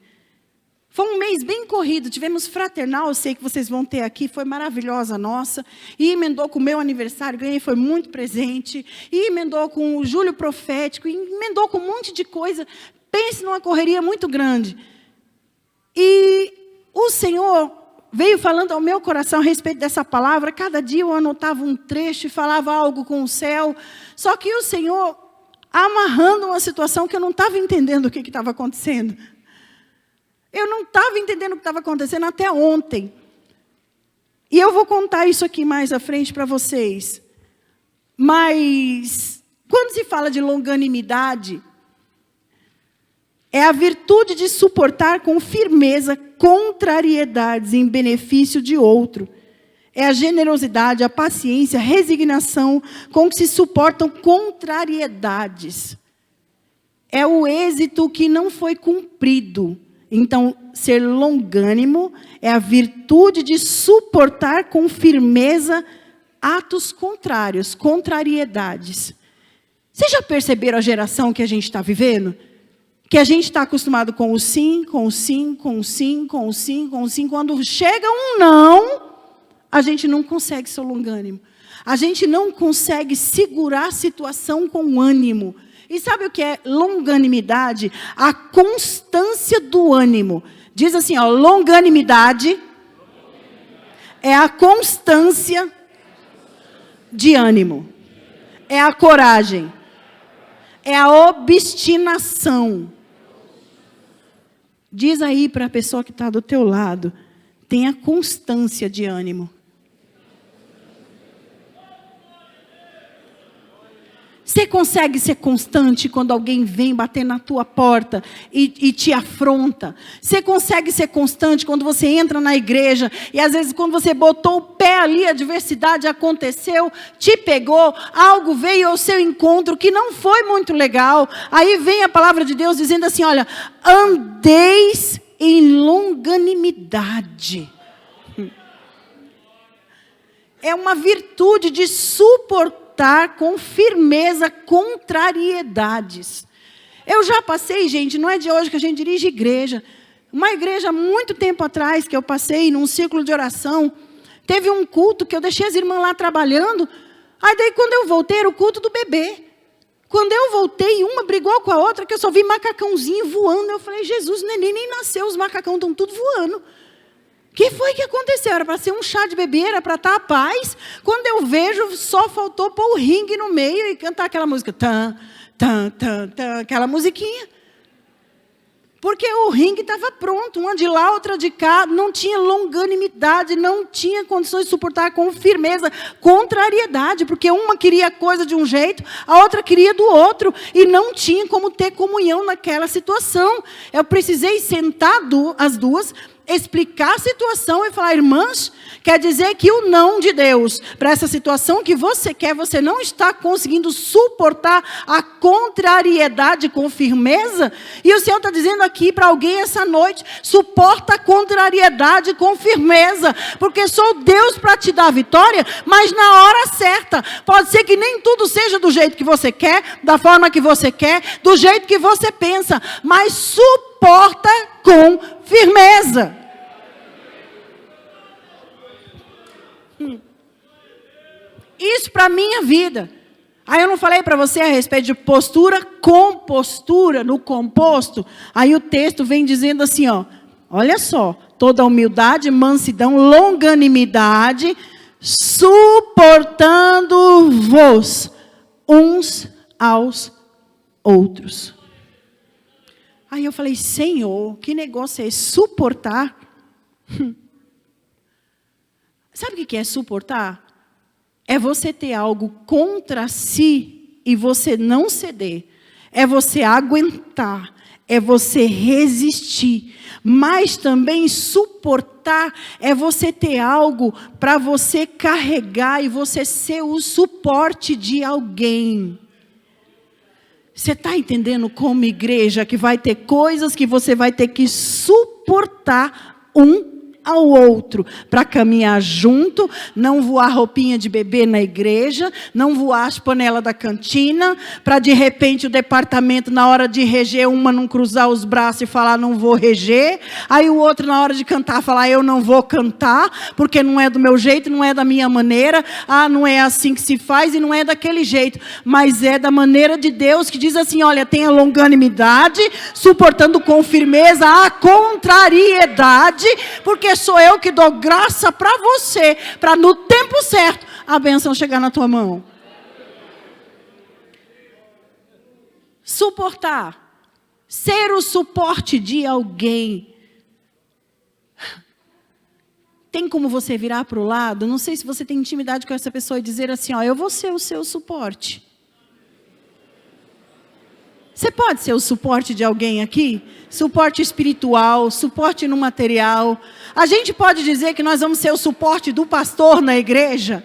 Foi um mês bem corrido, tivemos fraternal, eu sei que vocês vão ter aqui, foi maravilhosa a nossa. E emendou com o meu aniversário, ganhei, foi muito presente. E emendou com o Júlio Profético, e emendou com um monte de coisa. Pense numa correria muito grande. E o Senhor veio falando ao meu coração a respeito dessa palavra. Cada dia eu anotava um trecho e falava algo com o céu. Só que o Senhor amarrando uma situação que eu não estava entendendo o que estava acontecendo. Eu não estava entendendo o que estava acontecendo até ontem. E eu vou contar isso aqui mais à frente para vocês. Mas, quando se fala de longanimidade, é a virtude de suportar com firmeza contrariedades em benefício de outro. É a generosidade, a paciência, a resignação com que se suportam contrariedades. É o êxito que não foi cumprido. Então, ser longânimo é a virtude de suportar com firmeza atos contrários, contrariedades. Vocês já perceberam a geração que a gente está vivendo? Que a gente está acostumado com o sim, com o sim, com o sim, com o sim, com o sim. Quando chega um não, a gente não consegue ser longânimo. A gente não consegue segurar a situação com ânimo. E sabe o que é longanimidade? A constância do ânimo. Diz assim, ó, longanimidade é a constância de ânimo. É a coragem. É a obstinação. Diz aí para a pessoa que está do teu lado, tenha constância de ânimo. Você consegue ser constante quando alguém vem bater na tua porta e te afronta? Você consegue ser constante quando você entra na igreja e às vezes quando você botou o pé ali, a adversidade aconteceu, te pegou, algo veio ao seu encontro que não foi muito legal. Aí vem a palavra de Deus dizendo assim, olha, andeis em longanimidade. É uma virtude de suportar com firmeza contrariedades. Eu já passei, gente, não é de hoje que a gente dirige igreja. Uma igreja, muito tempo atrás, que eu passei num círculo de oração, teve um culto que eu deixei as irmãs lá trabalhando. Aí daí quando eu voltei, era o culto do bebê. Quando eu voltei, uma brigou com a outra, que eu só vi macacãozinho voando. Eu falei, Jesus, o neném nem nasceu, os macacão estão tudo voando. O que foi que aconteceu? Era para ser um chá de bebê, era para estar a paz. Quando eu vejo, só faltou pôr o ringue no meio e cantar aquela música. Tan, tan, tan, tan, aquela musiquinha. Porque o ringue estava pronto, uma de lá, outra de cá. Não tinha longanimidade, não tinha condições de suportar com firmeza, contrariedade. Porque uma queria coisa de um jeito, a outra queria do outro. E não tinha como ter comunhão naquela situação. Eu precisei sentar as duas, explicar a situação e falar, irmãs, quer dizer que o não de Deus para essa situação que você quer, você não está conseguindo suportar a contrariedade com firmeza. E o Senhor está dizendo aqui para alguém essa noite, suporta a contrariedade com firmeza, porque sou Deus para te dar a vitória, mas na hora certa. Pode ser que nem tudo seja do jeito que você quer, da forma que você quer, do jeito que você pensa, mas suporta com firmeza. Isso para a minha vida. Aí eu não falei para você a respeito de postura, compostura, no composto. Aí o texto vem dizendo assim, ó, olha só, toda humildade, mansidão, longanimidade, suportando-vos uns aos outros. Aí eu falei, Senhor, que negócio é esse? Suportar? Sabe o que é suportar? É você ter algo contra si e você não ceder. É você aguentar. É você resistir. Mas também suportar é você ter algo para você carregar e você ser o suporte de alguém. Você está entendendo como igreja que vai ter coisas que você vai ter que suportar um ao outro, para caminhar junto, não voar roupinha de bebê na igreja, não voar as panelas da cantina, para de repente o departamento, na hora de reger, uma não cruzar os braços e falar, não vou reger, aí o outro, na hora de cantar, falar, eu não vou cantar, porque não é do meu jeito, não é da minha maneira, não é assim que se faz e não é daquele jeito, mas é da maneira de Deus, que diz assim, olha, tenha longanimidade, suportando com firmeza a contrariedade, porque sou eu que dou graça para você, para no tempo certo a bênção chegar na tua mão. Suportar, ser o suporte de alguém. Tem como você virar para o lado? Não sei se você tem intimidade com essa pessoa e dizer assim, ó, eu vou ser o seu suporte. Você pode ser o suporte de alguém aqui? Suporte espiritual, suporte no material. A gente pode dizer que nós vamos ser o suporte do pastor na igreja?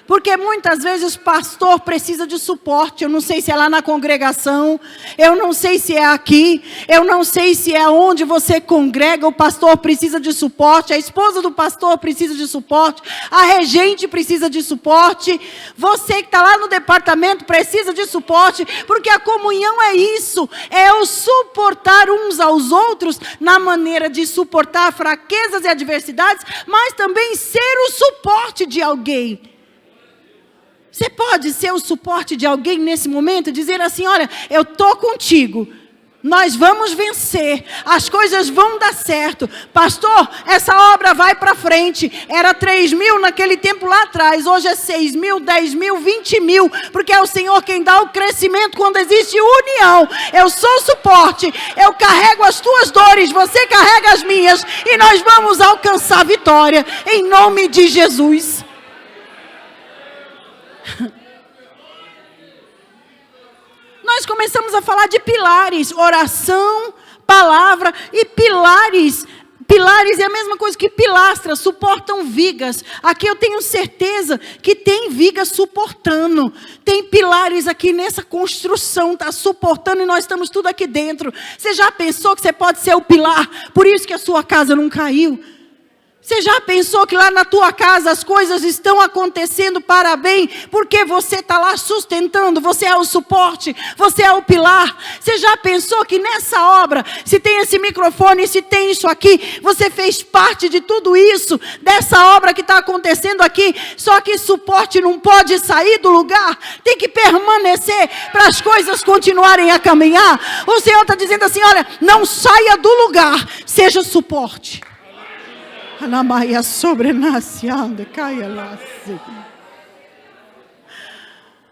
Porque muitas vezes o pastor precisa de suporte. Eu não sei se é lá na congregação, eu não sei se é aqui, eu não sei se é onde você congrega, o pastor precisa de suporte, a esposa do pastor precisa de suporte, a regente precisa de suporte, você que está lá no departamento precisa de suporte, porque a comunhão é isso, é o suportar uns aos outros na maneira de suportar fraquezas e adversidades, mas também ser o suporte de alguém. Você pode ser o suporte de alguém nesse momento, dizer assim, olha, eu estou contigo, nós vamos vencer, as coisas vão dar certo. Pastor, essa obra vai para frente, era 3.000 naquele tempo lá atrás, hoje é 6.000, 10.000, 20.000, porque é o Senhor quem dá o crescimento quando existe união. Eu sou suporte, eu carrego as tuas dores, você carrega as minhas, e nós vamos alcançar vitória, em nome de Jesus. Nós começamos a falar de pilares, oração, palavra e pilares. Pilares é a mesma coisa que pilastras, suportam vigas. Aqui eu tenho certeza que tem vigas suportando. Tem pilares aqui nessa construção, está suportando e nós estamos tudo aqui dentro. Você já pensou que você pode ser o pilar? Por isso que a sua casa não caiu. Você já pensou que lá na tua casa as coisas estão acontecendo para bem? Porque você está lá sustentando, você é o suporte, você é o pilar. Você já pensou que nessa obra, se tem esse microfone, se tem isso aqui, você fez parte de tudo isso, dessa obra que está acontecendo aqui, só que suporte não pode sair do lugar, tem que permanecer para as coisas continuarem a caminhar. O Senhor está dizendo assim, olha, não saia do lugar, seja suporte. Anamaia sobrenacianda, caia lá.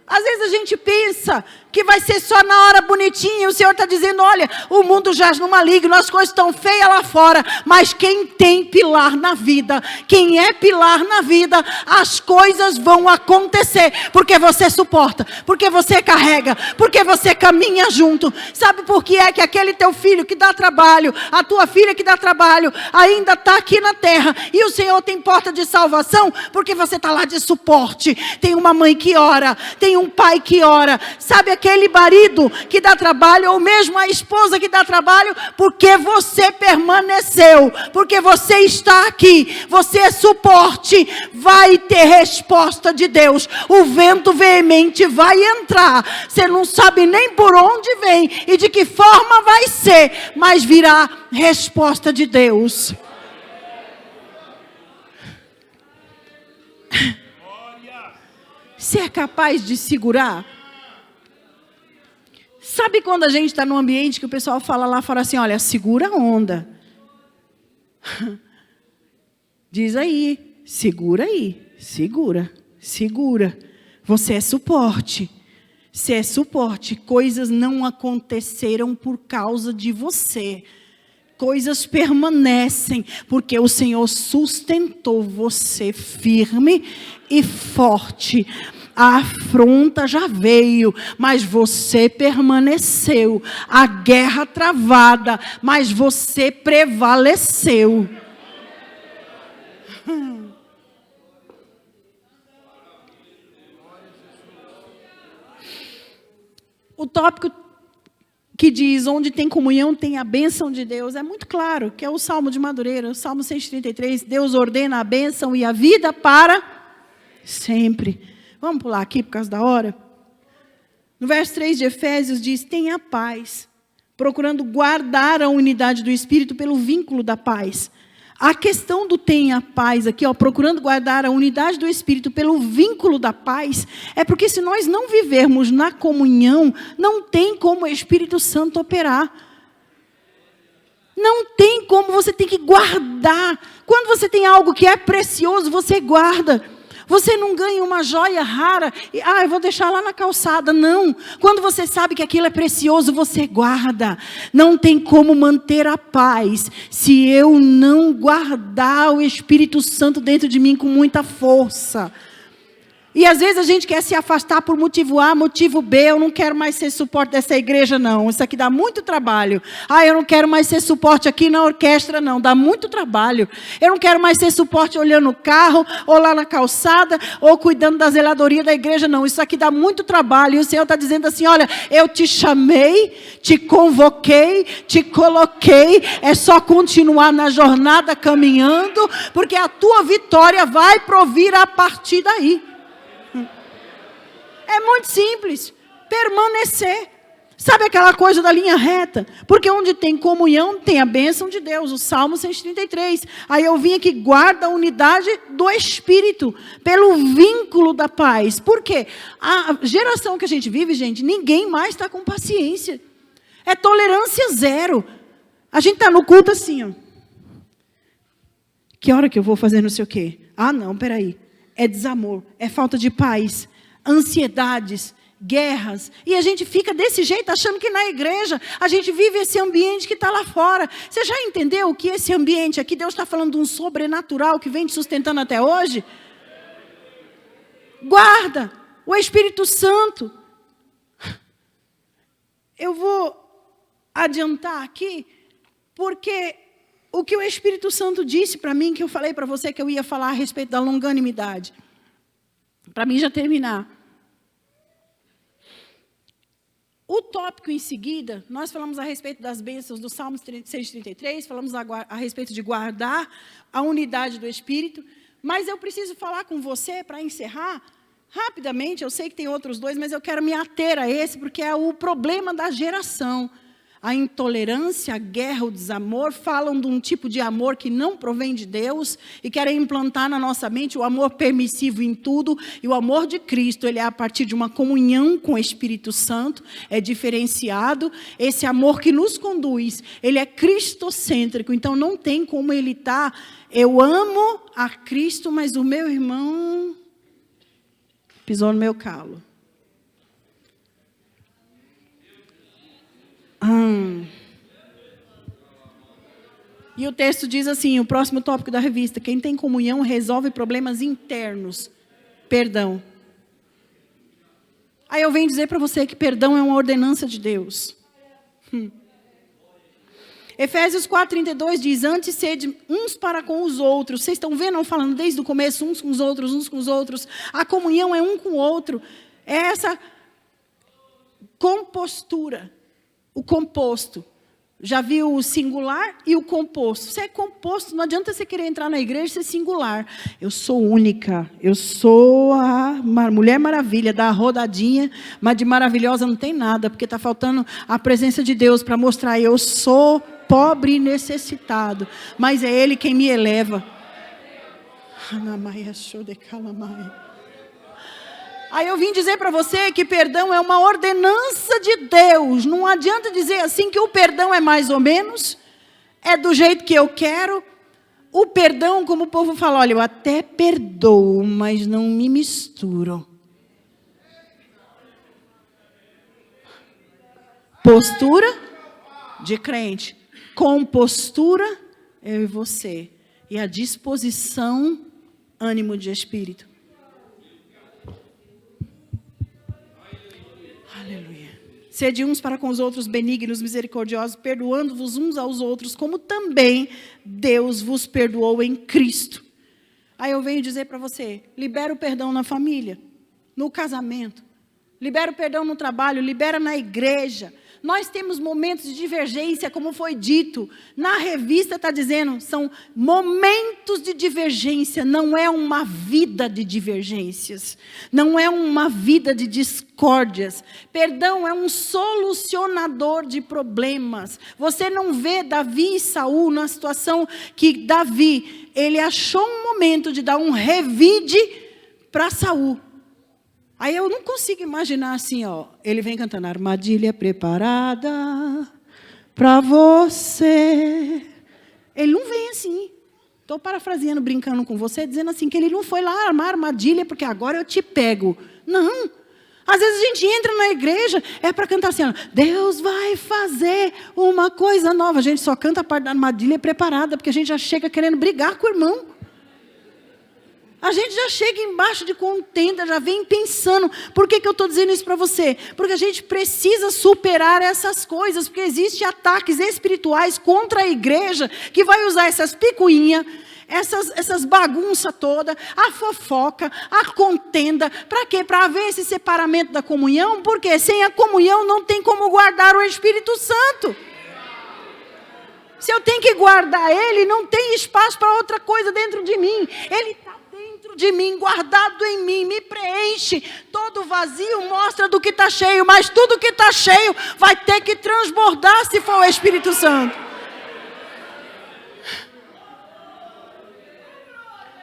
Às vezes a gente pensa que vai ser só na hora bonitinha, e o Senhor está dizendo, olha, o mundo jaz no maligno, as coisas estão feias lá fora, mas quem tem pilar na vida, quem é pilar na vida, as coisas vão acontecer, porque você suporta, porque você carrega, porque você caminha junto. Sabe por que é que aquele teu filho que dá trabalho, a tua filha que dá trabalho, ainda está aqui na terra, e o Senhor tem porta de salvação, porque você está lá de suporte. Tem uma mãe que ora, tem um pai que ora, sabe aquele marido que dá trabalho, ou mesmo a esposa que dá trabalho, porque você permaneceu, porque você está aqui, você é suporte, vai ter resposta de Deus. O vento veemente vai entrar, você não sabe nem por onde vem e de que forma vai ser, mas virá resposta de Deus. Você é capaz de segurar? Sabe quando a gente está num ambiente que o pessoal fala lá fora assim, olha, segura a onda. Diz aí, segura, segura. Você é suporte. Você é suporte. Coisas não aconteceram por causa de você. Coisas permanecem, porque o Senhor sustentou você firme e forte. A afronta já veio, mas você permaneceu. A guerra travada, mas você prevaleceu. O tópico que diz, onde tem comunhão, tem a bênção de Deus. É muito claro, que é o Salmo de Madureira, o Salmo 133, Deus ordena a bênção e a vida para sempre. Vamos pular aqui por causa da hora? No verso 3 de Efésios diz, tenha paz, procurando guardar a unidade do Espírito pelo vínculo da paz. A questão do tenha paz aqui, procurando guardar a unidade do Espírito pelo vínculo da paz, é porque se nós não vivermos na comunhão, não tem como o Espírito Santo operar. Não tem como, você tem que guardar. Quando você tem algo que é precioso, você guarda. Você não ganha uma joia rara e, eu vou deixar lá na calçada. Não. Quando você sabe que aquilo é precioso, você guarda. Não tem como manter a paz se eu não guardar o Espírito Santo dentro de mim com muita força. E às vezes a gente quer se afastar por motivo A, motivo B. Eu não quero mais ser suporte dessa igreja, não. Isso aqui dá muito trabalho. Eu não quero mais ser suporte aqui na orquestra, não. Dá muito trabalho. Eu não quero mais ser suporte olhando o carro, ou lá na calçada, ou cuidando da zeladoria da igreja, não. Isso aqui dá muito trabalho. E o Senhor está dizendo assim, olha, eu te chamei, te convoquei, te coloquei. É só continuar na jornada caminhando, porque a tua vitória vai provir a partir daí. É muito simples, permanecer. Sabe aquela coisa da linha reta? Porque onde tem comunhão, tem a bênção de Deus. O Salmo 133. Aí eu vim aqui, guarda a unidade do Espírito, pelo vínculo da paz. Por quê? A geração que a gente vive, gente, ninguém mais está com paciência. É tolerância zero. A gente está no culto assim, Que hora que eu vou fazer não sei o quê? Não, peraí. É desamor, é falta de paz. Ansiedades, guerras, e a gente fica desse jeito, achando que na igreja a gente vive esse ambiente que está lá fora. Você já entendeu que esse ambiente aqui, Deus está falando de um sobrenatural que vem te sustentando até hoje? Guarda o Espírito Santo. Eu vou adiantar aqui, porque o que o Espírito Santo disse para mim, que eu falei para você que eu ia falar a respeito da longanimidade, para mim já terminar. O tópico em seguida, nós falamos a respeito das bênçãos do Salmo 633, falamos a respeito de guardar a unidade do Espírito, mas eu preciso falar com você para encerrar, rapidamente, eu sei que tem outros dois, mas eu quero me ater a esse, porque é o problema da geração. A intolerância, a guerra, o desamor, falam de um tipo de amor que não provém de Deus e querem implantar na nossa mente o amor permissivo em tudo. E o amor de Cristo, ele é a partir de uma comunhão com o Espírito Santo, é diferenciado. Esse amor que nos conduz, ele é cristocêntrico, então não tem como ele estar, eu amo a Cristo, mas o meu irmão pisou no meu calo. E o texto diz assim, o próximo tópico da revista, quem tem comunhão resolve problemas internos. Perdão. Aí eu venho dizer para você que perdão é uma ordenança de Deus. Efésios 4:32 diz, antes sede uns para com os outros. Vocês estão vendo, falando desde o começo, uns com os outros. A comunhão é um com o outro. É essa compostura. O composto. Já viu o singular e o composto. Você é composto, não adianta você querer entrar na igreja e ser singular. Eu sou única, eu sou a Mulher Maravilha, da rodadinha, mas de maravilhosa não tem nada, porque está faltando a presença de Deus para mostrar, eu sou pobre e necessitado, mas é Ele quem me eleva. Aí eu vim dizer para você que perdão é uma ordenança de Deus. Não adianta dizer assim que o perdão é mais ou menos, é do jeito que eu quero. O perdão, como o povo fala, olha, eu até perdoo, mas não me misturo. Postura de crente, compostura, eu e você. E a disposição, ânimo de espírito. Aleluia. Sede uns para com os outros benignos, misericordiosos, perdoando-vos uns aos outros, como também Deus vos perdoou em Cristo. Aí eu venho dizer para você, libera o perdão na família, no casamento, libera o perdão no trabalho, libera na igreja. Nós temos momentos de divergência, como foi dito. Na revista está dizendo, são momentos de divergência, não é uma vida de divergências. Não é uma vida de discórdias. Perdão é um solucionador de problemas. Você não vê Davi e Saul na situação que Davi, ele achou um momento de dar um revide para Saul. Aí eu não consigo imaginar assim, ó, ele vem cantando, armadilha preparada para você. Ele não vem assim. Estou parafraseando, brincando com você, dizendo assim, que ele não foi lá armar armadilha, porque agora eu te pego. Não. Às vezes a gente entra na igreja, é para cantar assim, ó, Deus vai fazer uma coisa nova. A gente só canta a parte da armadilha preparada, porque a gente já chega querendo brigar com o irmão. A gente já chega embaixo de contenda, já vem pensando. Por que eu estou dizendo isso para você? Porque a gente precisa superar essas coisas, porque existem ataques espirituais contra a igreja, que vai usar essas picuinhas, essas bagunças todas, a fofoca, a contenda. Para quê? Para haver esse separamento da comunhão, porque sem a comunhão não tem como guardar o Espírito Santo. Se eu tenho que guardar ele, não tem espaço para outra coisa dentro de mim. Ele está dentro de mim, guardado em mim, me preenche. Todo vazio mostra do que está cheio, mas tudo que está cheio vai ter que transbordar se for o Espírito Santo.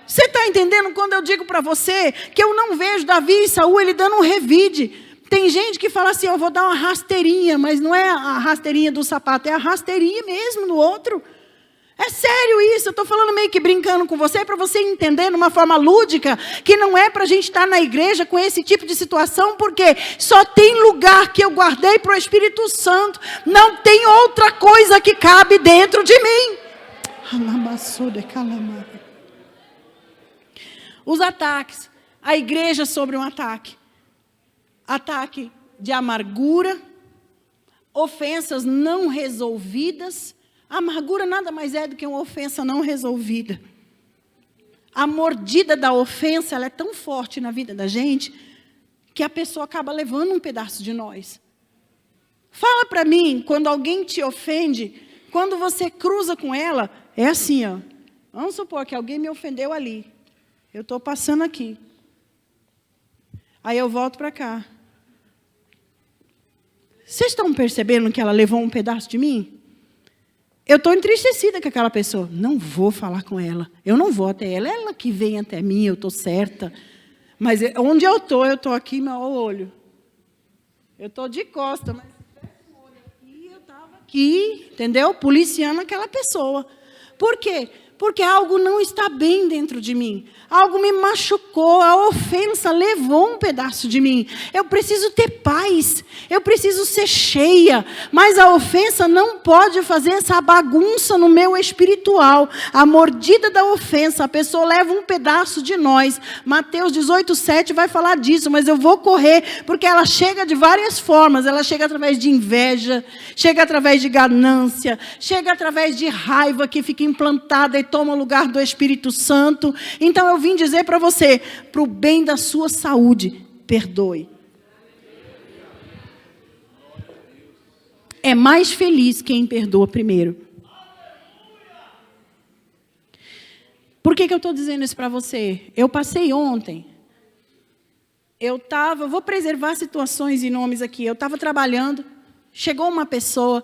Você está entendendo quando eu digo para você que eu não vejo Davi e Saul ele dando um revide? Tem gente que fala assim, eu vou dar uma rasteirinha, mas não é a rasteirinha do sapato, é a rasteirinha mesmo no outro. É sério isso, eu estou falando meio que brincando com você, para você entender de uma forma lúdica, que não é para a gente estar na igreja com esse tipo de situação, porque só tem lugar que eu guardei para o Espírito Santo, não tem outra coisa que cabe dentro de mim. Os ataques, a igreja sobre um ataque. Ataque de amargura, ofensas não resolvidas. A amargura nada mais é do que uma ofensa não resolvida. A mordida da ofensa, ela é tão forte na vida da gente, que a pessoa acaba levando um pedaço de nós. Fala para mim, quando alguém te ofende, quando você cruza com ela, é assim, ó. Vamos supor que alguém me ofendeu ali. Eu estou passando aqui. Aí eu volto para cá. Vocês estão percebendo que ela levou um pedaço de mim? Eu estou entristecida com aquela pessoa. Não vou falar com ela. Eu não vou até ela. Ela que vem até mim, eu estou certa. Mas onde eu estou aqui, meu olho. Eu estou de costa, mas o olho aqui, eu estava aqui, entendeu? Policiando aquela pessoa. Por quê? Porque algo não está bem dentro de mim. Algo me machucou, a ofensa levou um pedaço de mim. Eu preciso ter paz, eu preciso ser cheia. Mas a ofensa não pode fazer essa bagunça no meu espiritual. A mordida da ofensa, a pessoa leva um pedaço de nós. Mateus 18:7 vai falar disso, mas eu vou correr, porque ela chega de várias formas. Ela chega através de inveja, chega através de ganância, chega através de raiva que fica implantada e toma o lugar do Espírito Santo. Então eu vim dizer para você, para o bem da sua saúde, perdoe. É mais feliz quem perdoa primeiro. Por que eu estou dizendo isso para você? Eu passei ontem, vou preservar situações e nomes aqui, eu estava trabalhando, chegou uma pessoa,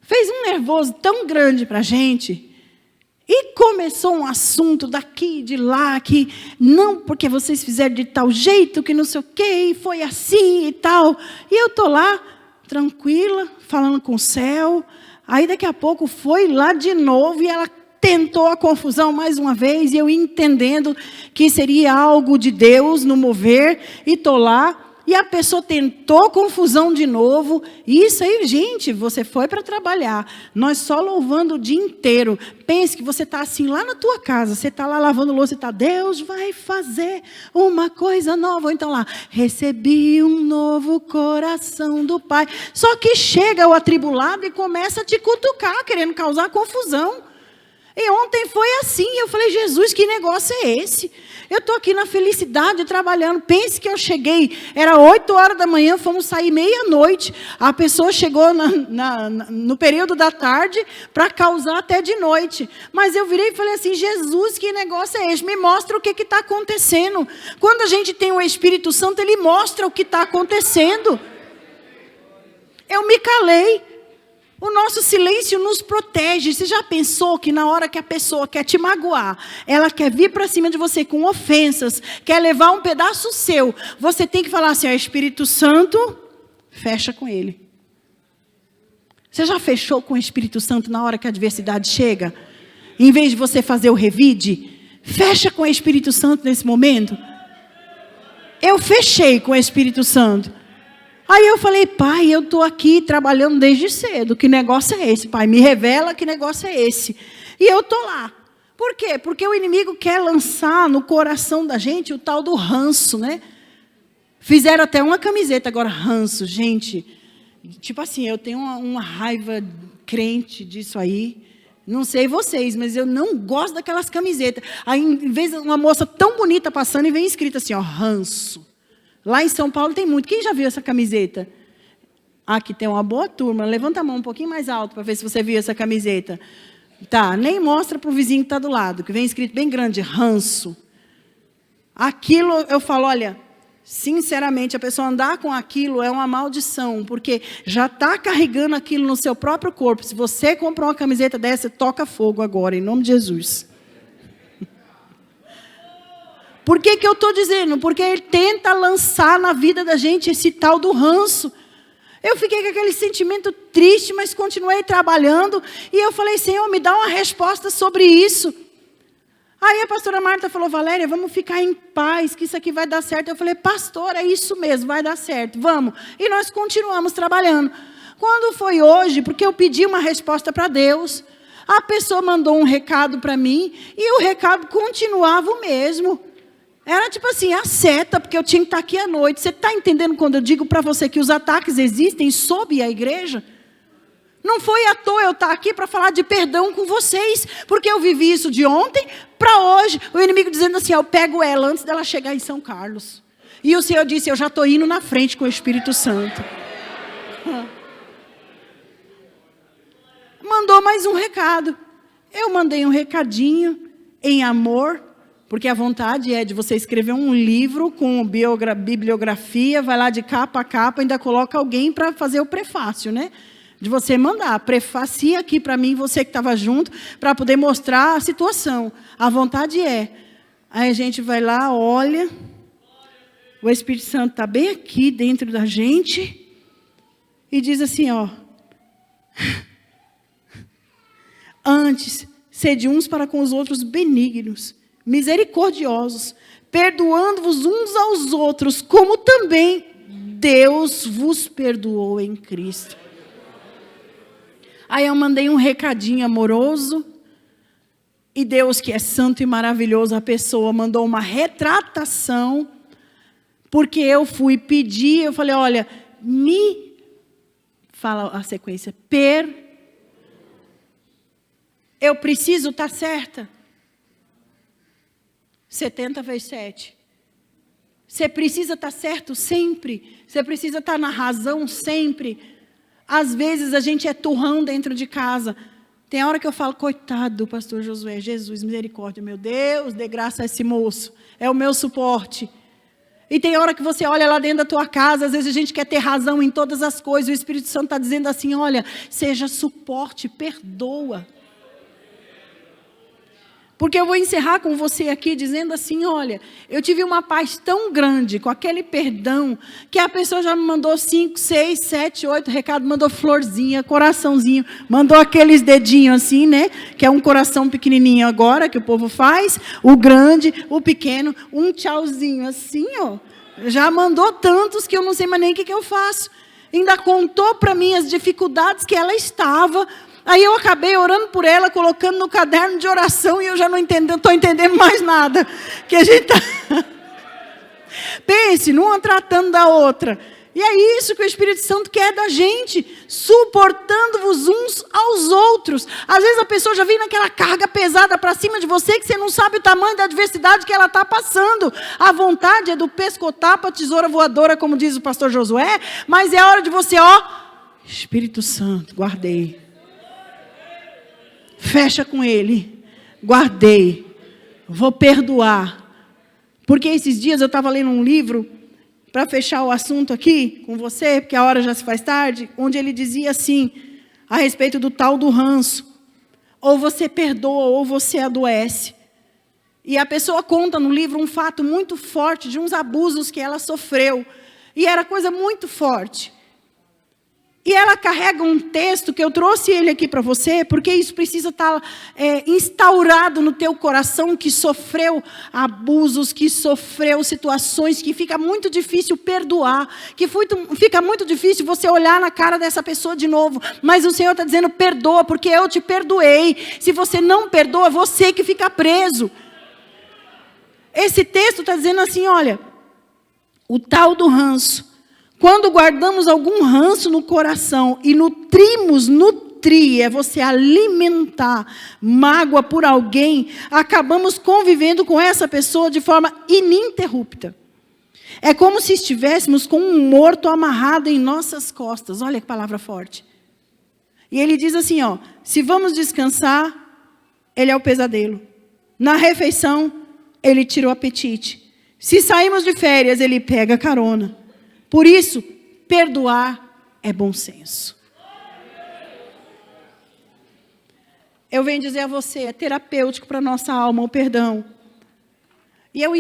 fez um nervoso tão grande para a gente, e começou um assunto daqui, de lá, que não, porque vocês fizeram de tal jeito, que não sei o quê, e foi assim e tal. E eu estou lá, tranquila, falando com o céu. Aí daqui a pouco foi lá de novo, e ela tentou a confusão mais uma vez, e eu entendendo que seria algo de Deus no mover, e estou lá. E a pessoa tentou confusão de novo. Isso aí, gente, você foi para trabalhar. Nós só louvando o dia inteiro. Pense que você está assim lá na tua casa. Você está lá lavando louça e está, Deus vai fazer uma coisa nova. Ou então lá, recebi um novo coração do Pai. Só que chega o atribulado e começa a te cutucar, querendo causar confusão. E ontem foi assim, eu falei, Jesus, que negócio é esse? Eu estou aqui na felicidade, trabalhando, pense que eu cheguei, era 8 horas da manhã, fomos sair meia-noite, a pessoa chegou no período da tarde para causar até de noite, mas eu virei e falei assim, Jesus, que negócio é esse? Me mostra o que está acontecendo. Quando a gente tem o Espírito Santo, Ele mostra o que está acontecendo. Eu me calei. O nosso silêncio nos protege. Você já pensou que na hora que a pessoa quer te magoar, ela quer vir para cima de você com ofensas, quer levar um pedaço seu, você tem que falar assim, Espírito Santo, fecha com ele. Você já fechou com o Espírito Santo na hora que a adversidade chega? Em vez de você fazer o revide, fecha com o Espírito Santo nesse momento. Eu fechei com o Espírito Santo. Aí eu falei, Pai, eu estou aqui trabalhando desde cedo. Que negócio é esse, Pai? Me revela que negócio é esse. E eu estou lá. Por quê? Porque o inimigo quer lançar no coração da gente o tal do ranço, né? Fizeram até uma camiseta agora, ranço. Gente, tipo assim, eu tenho uma raiva crente disso aí. Não sei vocês, mas eu não gosto daquelas camisetas. Aí, em vez de uma moça tão bonita passando, e vem escrito assim, ranço. Lá em São Paulo tem muito. Quem já viu essa camiseta? Aqui tem uma boa turma. Levanta a mão um pouquinho mais alto para ver se você viu essa camiseta. Tá, nem mostra para o vizinho que está do lado, que vem escrito bem grande, ranço. Aquilo, eu falo, olha, sinceramente, a pessoa andar com aquilo é uma maldição, porque já está carregando aquilo no seu próprio corpo. Se você comprou uma camiseta dessa, toca fogo agora, em nome de Jesus. Por que eu estou dizendo? Porque ele tenta lançar na vida da gente esse tal do ranço. Eu fiquei com aquele sentimento triste, mas continuei trabalhando. E eu falei, Senhor, me dá uma resposta sobre isso. Aí a pastora Marta falou, Valéria, vamos ficar em paz, que isso aqui vai dar certo. Eu falei, pastor, é isso mesmo, vai dar certo, vamos. E nós continuamos trabalhando. Quando foi hoje, porque eu pedi uma resposta para Deus, a pessoa mandou um recado para mim, e o recado continuava o mesmo. Era tipo assim, a seta, porque eu tinha que estar aqui à noite. Você está entendendo quando eu digo para você que os ataques existem sob a igreja? Não foi à toa eu estar aqui para falar de perdão com vocês, porque eu vivi isso de ontem para hoje. O inimigo dizendo assim, eu pego ela antes dela chegar em São Carlos. E o Senhor disse, eu já estou indo na frente com o Espírito Santo. Mandou mais um recado. Eu mandei um recadinho em amor. Porque a vontade é de você escrever um livro com bibliografia, vai lá de capa a capa, ainda coloca alguém para fazer o prefácio, né? De você mandar, prefacia aqui para mim, você que estava junto, para poder mostrar a situação. A vontade é. Aí a gente vai lá, olha, o Espírito Santo está bem aqui dentro da gente, e diz assim, antes, sede uns para com os outros benignos, misericordiosos, perdoando-vos uns aos outros, como também Deus vos perdoou em Cristo. Aí eu mandei um recadinho amoroso, e Deus, que é santo e maravilhoso, a pessoa mandou uma retratação, porque eu fui pedir, eu falei, olha, fala a sequência, eu preciso estar certa. 70 vezes 7. Você precisa estar certo sempre. Você precisa estar na razão sempre. Às vezes a gente é turrão dentro de casa. Tem hora que eu falo, coitado do pastor Josué, Jesus, misericórdia, meu Deus, dê graça a esse moço. É o meu suporte. E tem hora que você olha lá dentro da tua casa, às vezes a gente quer ter razão em todas as coisas. O Espírito Santo está dizendo assim, olha, seja suporte, perdoa. Porque eu vou encerrar com você aqui dizendo assim, olha, eu tive uma paz tão grande com aquele perdão, que a pessoa já me mandou 5, 6, 7, 8 recados, mandou florzinha, coraçãozinho, mandou aqueles dedinhos assim, né? Que é um coração pequenininho agora, que o povo faz, o grande, o pequeno, um tchauzinho assim, Já mandou tantos que eu não sei mais nem o que eu faço. Ainda contou para mim as dificuldades que ela estava. Aí eu acabei orando por ela, colocando no caderno de oração, e eu já não estou entendendo mais nada. Que a gente Pense, numa tratando da outra. E é isso que o Espírito Santo quer da gente, suportando-vos uns aos outros. Às vezes a pessoa já vem naquela carga pesada para cima de você, que você não sabe o tamanho da adversidade que ela está passando. A vontade é do pescotapa, a tesoura voadora, como diz o pastor Josué, mas é a hora de você, Espírito Santo, guardei. Fecha com ele, guardei, vou perdoar. Porque esses dias eu estava lendo um livro, para fechar o assunto aqui com você, porque a hora já se faz tarde, onde ele dizia assim, a respeito do tal do ranço. Ou você perdoa, ou você adoece. E a pessoa conta no livro um fato muito forte de uns abusos que ela sofreu. E era coisa muito forte. E ela carrega um texto que eu trouxe ele aqui para você, porque isso precisa estar instaurado no teu coração, que sofreu abusos, que sofreu situações, que fica muito difícil perdoar, que fica muito difícil você olhar na cara dessa pessoa de novo. Mas o Senhor está dizendo, perdoa, porque eu te perdoei. Se você não perdoa, você que fica preso. Esse texto está dizendo assim, olha, o tal do ranço. Quando guardamos algum ranço no coração e nutrir é você alimentar mágoa por alguém, acabamos convivendo com essa pessoa de forma ininterrupta. É como se estivéssemos com um morto amarrado em nossas costas. Olha que palavra forte. E ele diz assim, se vamos descansar, ele é o pesadelo. Na refeição, ele tira o apetite. Se saímos de férias, ele pega carona. Por isso, perdoar é bom senso. Eu venho dizer a você, é terapêutico para a nossa alma o perdão. E eu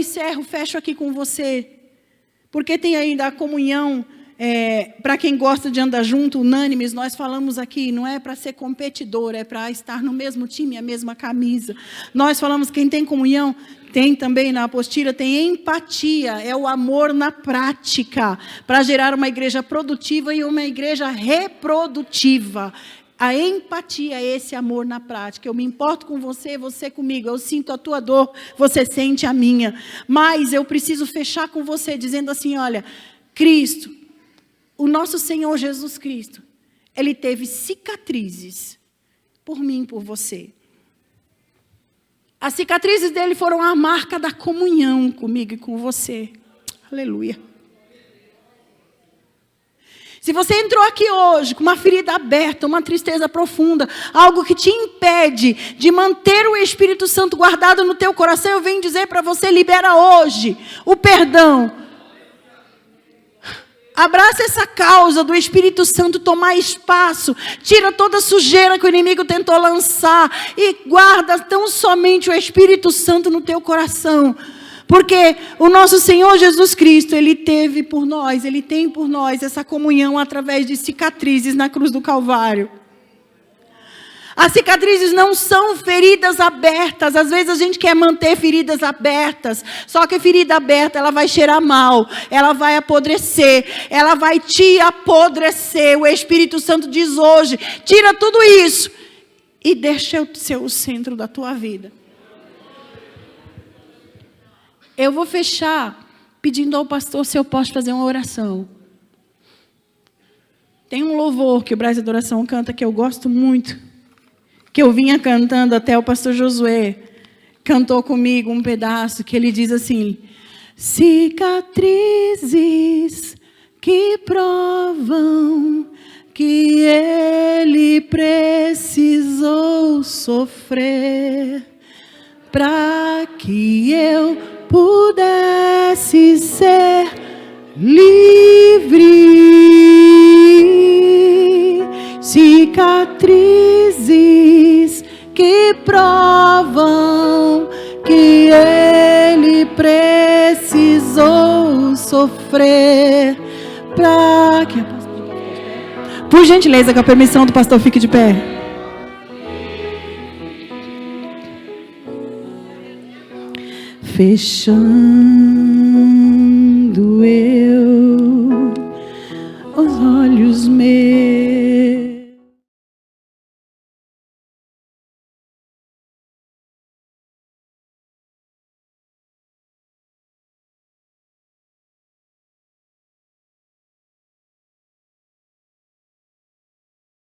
fecho aqui com você, porque tem ainda a comunhão, para quem gosta de andar junto, unânimes, nós falamos aqui, não é para ser competidor, é para estar no mesmo time, a mesma camisa. Nós falamos, quem tem comunhão, tem também na apostila, tem empatia, é o amor na prática, para gerar uma igreja produtiva e uma igreja reprodutiva. A empatia é esse amor na prática. Eu me importo com você, você comigo. Eu sinto a tua dor, você sente a minha. Mas eu preciso fechar com você, dizendo assim, olha, Cristo, o nosso Senhor Jesus Cristo, Ele teve cicatrizes por mim e por você. As cicatrizes dele foram a marca da comunhão comigo e com você. Aleluia. Se você entrou aqui hoje com uma ferida aberta, uma tristeza profunda, algo que te impede de manter o Espírito Santo guardado no teu coração, eu venho dizer para você, libera hoje o perdão. Abraça essa causa do Espírito Santo tomar espaço. Tira toda a sujeira que o inimigo tentou lançar. E guarda tão somente o Espírito Santo no teu coração. Porque o nosso Senhor Jesus Cristo, Ele teve por nós, Ele tem por nós essa comunhão através de cicatrizes na cruz do Calvário. As cicatrizes não são feridas abertas. Às vezes a gente quer manter feridas abertas. Só que a ferida aberta, ela vai cheirar mal. Ela vai apodrecer. Ela vai te apodrecer. O Espírito Santo diz hoje, tira tudo isso. E deixa eu ser o centro da tua vida. Eu vou fechar pedindo ao pastor se eu posso fazer uma oração. Tem um louvor que o Brás Adoração canta que eu gosto muito. Que eu vinha cantando até o pastor Josué cantou comigo um pedaço que ele diz assim: cicatrizes que provam que ele precisou sofrer para que eu pudesse ser livre. Cicatrizes que provam que ele precisou sofrer para que... Por gentileza, com a permissão do pastor, fique de pé. Fechando